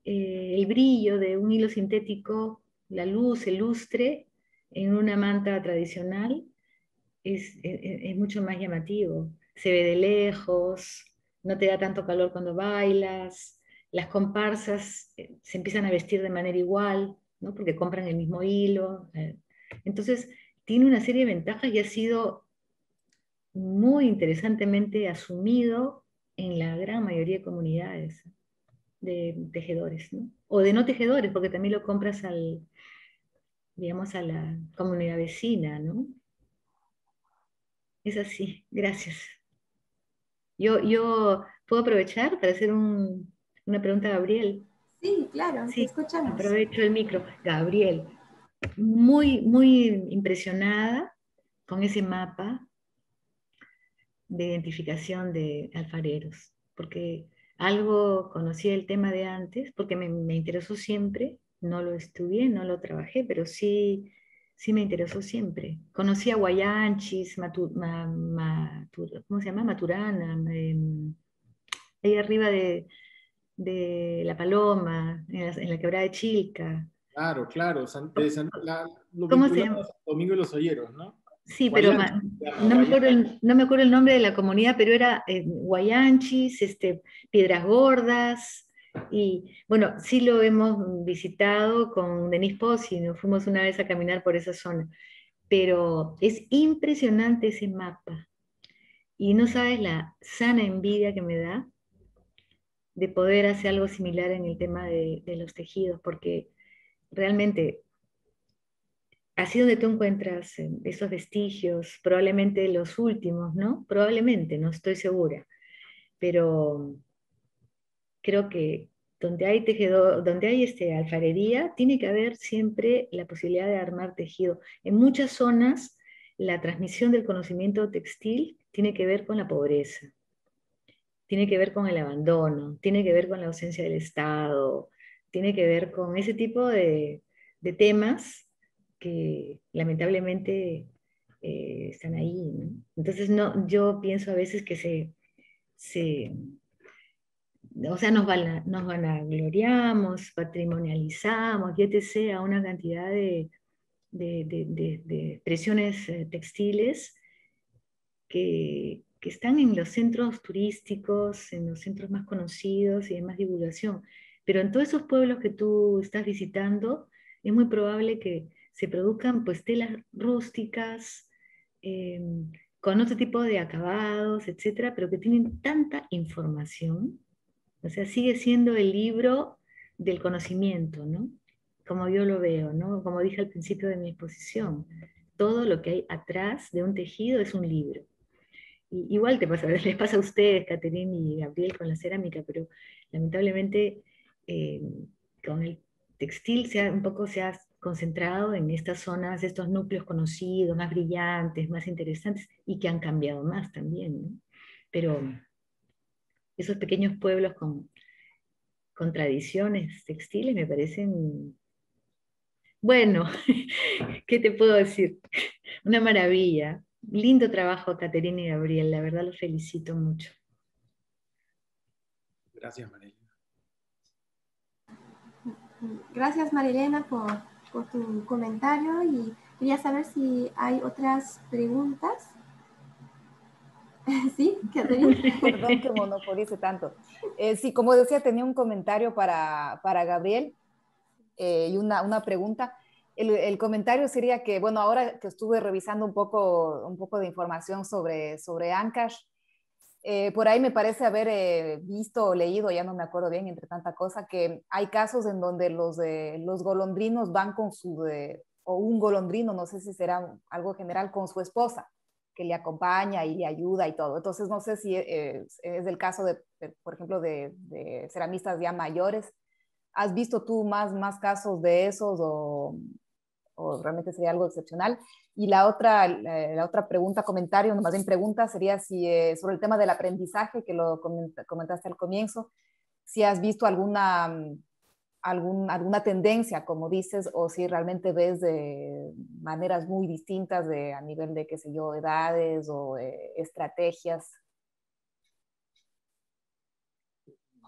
B: el brillo de un hilo sintético, la luz, el lustre en una manta tradicional es mucho más llamativo. Se ve de lejos, no te da tanto calor cuando bailas, las comparsas se empiezan a vestir de manera igual, ¿no? Porque compran el mismo hilo. Entonces, tiene una serie de ventajas y ha sido muy interesantemente asumido en la gran mayoría de comunidades de tejedores, ¿no? O de no tejedores, porque también lo compras digamos, a la comunidad vecina, ¿no? Es así, gracias. Yo puedo aprovechar para hacer una pregunta a Gabriel.
A: Sí, claro, te
B: Sí,
A: escuchamos.
B: aprovecho el micro. Gabriel, muy impresionada con ese mapa de identificación de alfareros, porque algo conocí el tema de antes, porque me interesó siempre, no lo estudié, no lo trabajé, pero sí me interesó siempre. Conocí a Guayanchis, ¿cómo se llama? Maturana, ahí arriba de La Paloma, en la quebrada de Chilca.
D: Claro, claro. Lo
B: ¿Cómo se
D: vinculamos
B: llama?
D: a Santo Domingo de los Olleros, ¿no?
B: Sí, pero no me acuerdo, no me acuerdo el nombre de la comunidad, pero era Guayanchis, Piedras Gordas, y bueno, sí lo hemos visitado con Denise Pozzi, nos fuimos una vez a caminar por esa zona, pero es impresionante ese mapa, y no sabes la sana envidia que me da de poder hacer algo similar en el tema de los tejidos, porque realmente así donde tú encuentras esos vestigios, probablemente los últimos, ¿no? Probablemente, no estoy segura, pero creo que donde hay tejido, donde hay alfarería, tiene que haber siempre la posibilidad de armar tejido. En muchas zonas, la transmisión del conocimiento textil tiene que ver con la pobreza, tiene que ver con el abandono, tiene que ver con la ausencia del Estado, tiene que ver con ese tipo de temas que lamentablemente están ahí, ¿no? Entonces no, yo pienso a veces que o sea, nos vanagloriamos, patrimonializamos, y etc. a una cantidad de expresiones textiles que están en los centros turísticos, en los centros más conocidos y de más divulgación. Pero en todos esos pueblos que tú estás visitando, es muy probable que se produzcan pues telas rústicas, eh, con otro tipo de acabados, etcétera, pero que tienen tanta información. O sea, sigue siendo el libro del conocimiento, ¿no? Como yo lo veo, ¿no? Como dije al principio de mi exposición, todo lo que hay atrás de un tejido es un libro. Igual te pasa, les pasa a ustedes, Caterine y Gabriel, con la cerámica, pero lamentablemente eh, con el textil un poco se ha concentrado en estas zonas, estos núcleos conocidos, más brillantes, más interesantes, y que han cambiado más también, ¿no? Pero esos pequeños pueblos con tradiciones textiles me parecen, bueno, ¿qué te puedo decir? Una maravilla. Lindo trabajo, Caterina y Gabriel, la verdad los felicito mucho.
D: Gracias, Marilena.
A: Gracias, Marilena, por tu comentario, y quería saber si hay otras preguntas. ¿Sí, Caterina?
C: Perdón que monopolice tanto. Sí, como decía, tenía un comentario para Gabriel y una pregunta. El comentario sería que, bueno, ahora que estuve revisando un poco de información sobre Ancash, por ahí me parece haber visto o leído, ya no me acuerdo bien, entre tanta cosa, que hay casos en donde los golondrinos van con o un golondrino, no sé si será algo general, con su esposa, que le acompaña y le ayuda y todo. Entonces, no sé si es el caso por ejemplo, de ceramistas ya mayores. ¿Has visto tú más casos de esos o realmente sería algo excepcional? Y la otra pregunta, comentario, más bien pregunta, sería si sobre el tema del aprendizaje, que lo comentaste al comienzo, si has visto alguna tendencia, como dices, o si realmente ves de maneras muy distintas a nivel de, qué sé yo, edades o estrategias.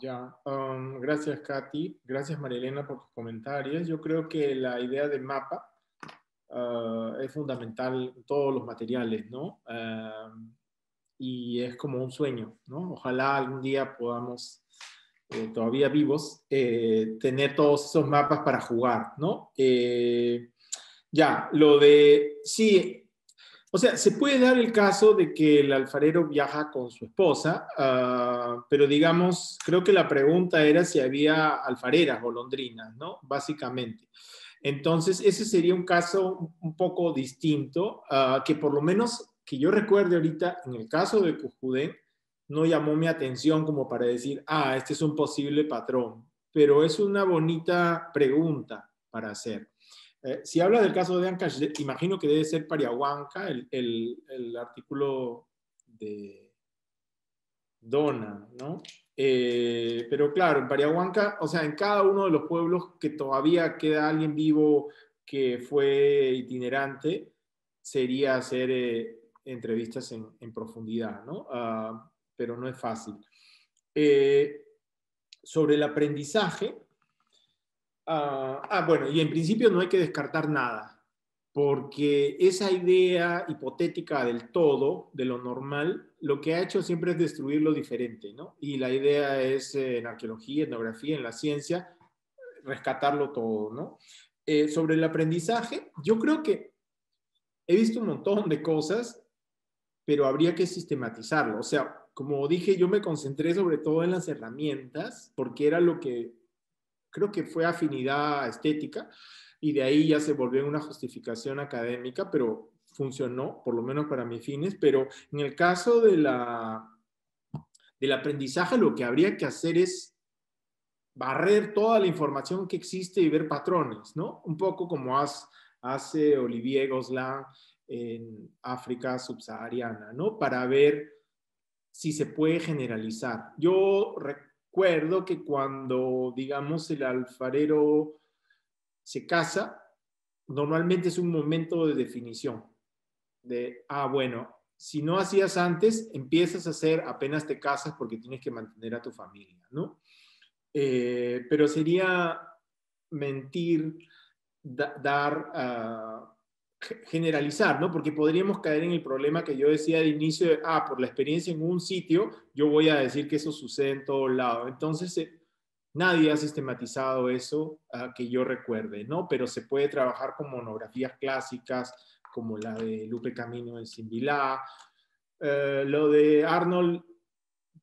D: Ya, gracias, Katy. Gracias, Marilena, por tus comentarios. Yo creo que la idea del mapa es fundamental en todos los materiales, ¿no? Y es como un sueño, ¿no? Ojalá algún día podamos, todavía vivos, tener todos esos mapas para jugar, ¿no? Ya, sí, o sea, se puede dar el caso de que el alfarero viaja con su esposa, pero digamos, creo que la pregunta era si había alfareras golondrinas, ¿no? Básicamente. Entonces, ese sería un caso un poco distinto, que por lo menos que yo recuerde ahorita, en el caso de Cujudén, no llamó mi atención como para decir, este es un posible patrón, pero es una bonita pregunta para hacer. Si habla del caso de Ancash, imagino que debe ser Pariahuanca, el artículo de Dona, ¿no? Pero claro, en Pariahuanca, o sea, en cada uno de los pueblos que todavía queda alguien vivo que fue itinerante, sería hacer entrevistas en profundidad, ¿no? Pero no es fácil. Sobre el aprendizaje, bueno, y en principio no hay que descartar nada. porque esa idea hipotética del todo, de lo normal, lo que ha hecho siempre es destruir lo diferente, ¿no? Y la idea es, en arqueología, etnografía, en la ciencia, rescatarlo todo, ¿no? Sobre el aprendizaje, yo creo que he visto un montón de cosas, pero habría que sistematizarlo. O sea, como dije, yo me concentré sobre todo en las herramientas, porque era lo que creo que fue afinidad estética, y de ahí ya se volvió una justificación académica, pero funcionó, por lo menos para mis fines. Pero en el caso de del aprendizaje, lo que habría que hacer es barrer toda la información que existe y ver patrones, ¿no? Un poco como hace Olivier Gosselin en África subsahariana, ¿no? Para ver si se puede generalizar. Yo recuerdo que cuando, digamos, el alfarero se casa, normalmente es un momento de definición, de, bueno, si no hacías antes, empiezas a hacer apenas te casas porque tienes que mantener a tu familia, ¿no? Pero sería mentir, generalizar, ¿no? Porque podríamos caer en el problema que yo decía de inicio, de, por la experiencia en un sitio, yo voy a decir que eso sucede en todo lado. Entonces, nadie ha sistematizado eso que yo recuerde, ¿no? Pero se puede trabajar con monografías clásicas, como la de Lupe Camino en Simbilá. Lo de Arnold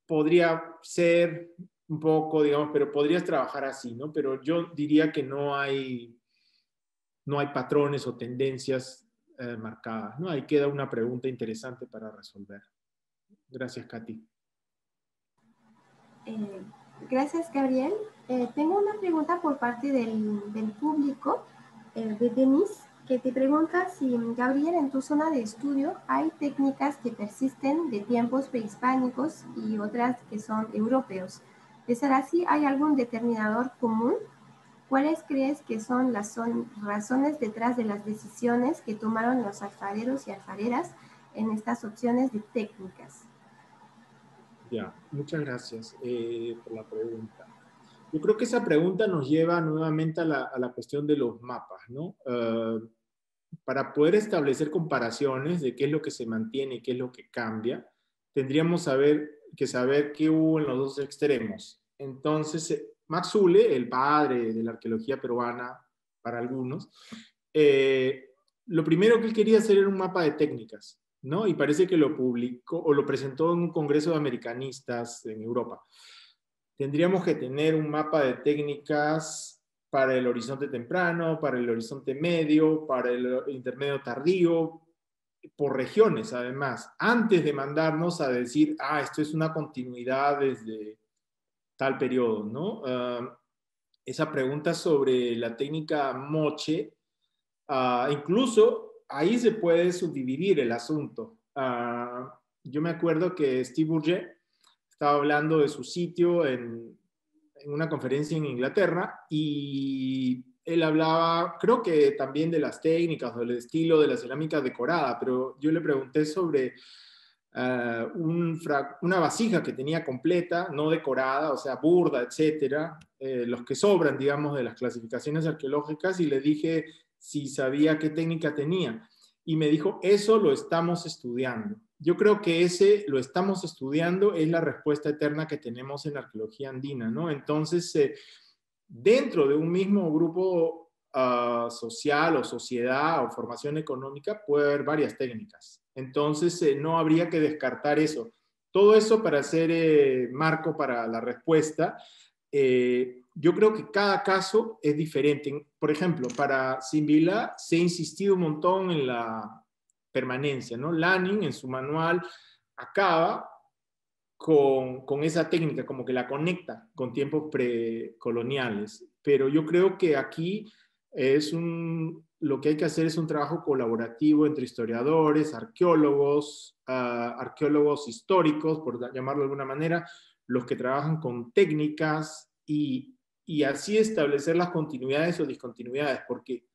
D: podría ser un poco, digamos, pero podrías trabajar así, ¿no? Pero yo diría que no hay patrones o tendencias marcadas, ¿no? Ahí queda una pregunta interesante para resolver. Gracias, Katy.
A: Gracias, Gabriel. Tengo una pregunta por parte del público, de Denise, que te pregunta si, Gabriel, en tu zona de estudio hay técnicas que persisten de tiempos prehispánicos y otras que son europeos. De ser así, ¿hay algún determinador común? ¿Cuáles crees que son las razones detrás de las decisiones que tomaron los alfareros y alfareras en estas opciones de técnicas?
D: Ya, muchas gracias por la pregunta. Yo creo que esa pregunta nos lleva nuevamente a la cuestión de los mapas, ¿no? Para poder establecer comparaciones de qué es lo que se mantiene y qué es lo que cambia, tendríamos que saber qué hubo en los dos extremos. Entonces, Max Zule, el padre de la arqueología peruana para algunos, lo primero que él quería hacer era un mapa de técnicas, ¿no? Y parece que lo publicó o lo presentó en un congreso de americanistas en Europa. Tendríamos que tener un mapa de técnicas para el horizonte temprano, para el horizonte medio, para el intermedio tardío, por regiones además, antes de mandarnos a decir, esto es una continuidad desde tal periodo, ¿no? Esa pregunta sobre la técnica Moche, incluso ahí se puede subdividir el asunto. Yo me acuerdo que Steve Bourget estaba hablando de su sitio en una conferencia en Inglaterra y él hablaba, creo que también de las técnicas o del estilo de la cerámica decorada, pero yo le pregunté sobre una vasija que tenía completa, no decorada, o sea, burda, etcétera, los que sobran, digamos, de las clasificaciones arqueológicas, y le dije si sabía qué técnica tenía. Y me dijo, eso lo estamos estudiando. Yo creo que ese lo estamos estudiando es la respuesta eterna que tenemos en la arqueología andina, ¿no? Entonces, dentro de un mismo grupo social o sociedad o formación económica puede haber varias técnicas. Entonces, no habría que descartar eso. Todo eso para hacer marco para la respuesta. Yo creo que cada caso es diferente. Por ejemplo, para Simbilá se ha insistido un montón en la permanencia, ¿no? Lanning en su manual acaba con esa técnica, como que la conecta con tiempos precoloniales. Pero yo creo que aquí lo que hay que hacer es un trabajo colaborativo entre historiadores, arqueólogos, arqueólogos históricos, por llamarlo de alguna manera, los que trabajan con técnicas y así establecer las continuidades o discontinuidades, porque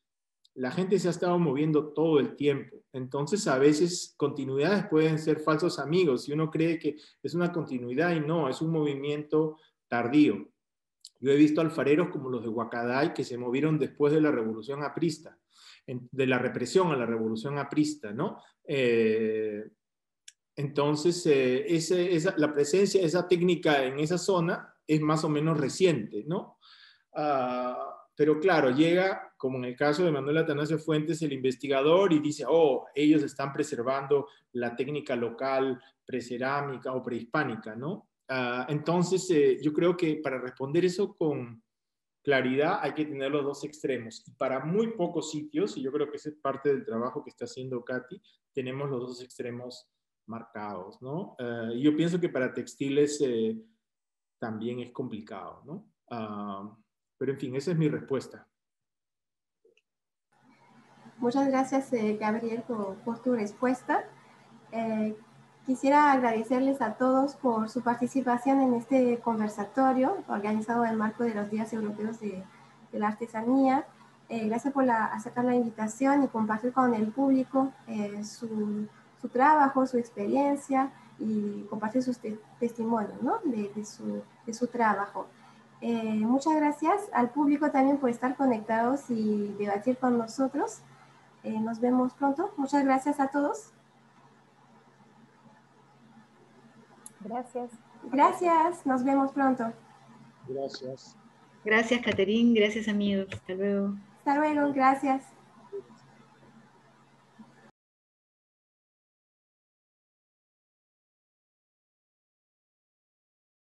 D: la gente se ha estado moviendo todo el tiempo. Entonces, a veces continuidades pueden ser falsos amigos y uno cree que es una continuidad y no, es un movimiento tardío. Yo he visto alfareros como los de Huacaday que se movieron después de la Revolución Aprista. de la represión a la revolución aprista, ¿no? Entonces, la presencia de esa técnica en esa zona es más o menos reciente, ¿no? Pero claro, llega, como en el caso de Manuel Atanasio Fuentes, el investigador y dice, oh, ellos están preservando la técnica local precerámica o prehispánica, ¿no? Entonces, yo creo que para responder eso con claridad hay que tener los dos extremos. Y para muy pocos sitios, y yo creo que esa es parte del trabajo que está haciendo Katy, tenemos los dos extremos marcados, ¿no? Y yo pienso que para textiles también es complicado, ¿no? Pero en fin, esa es mi respuesta.
A: Muchas gracias, Gabriel, por tu respuesta. Quisiera agradecerles a todos por su participación en este conversatorio organizado en el marco de los Días Europeos de la Artesanía. Gracias por aceptar la invitación y compartir con el público su trabajo, su experiencia y compartir sus testimonios, ¿no? de su trabajo. Muchas gracias al público también por estar conectados y debatir con nosotros. Nos vemos pronto. Muchas gracias a todos.
C: Gracias.
A: Gracias, nos vemos pronto.
D: Gracias.
B: Gracias, Caterín. Gracias, amigos. Hasta luego.
A: Hasta luego, gracias.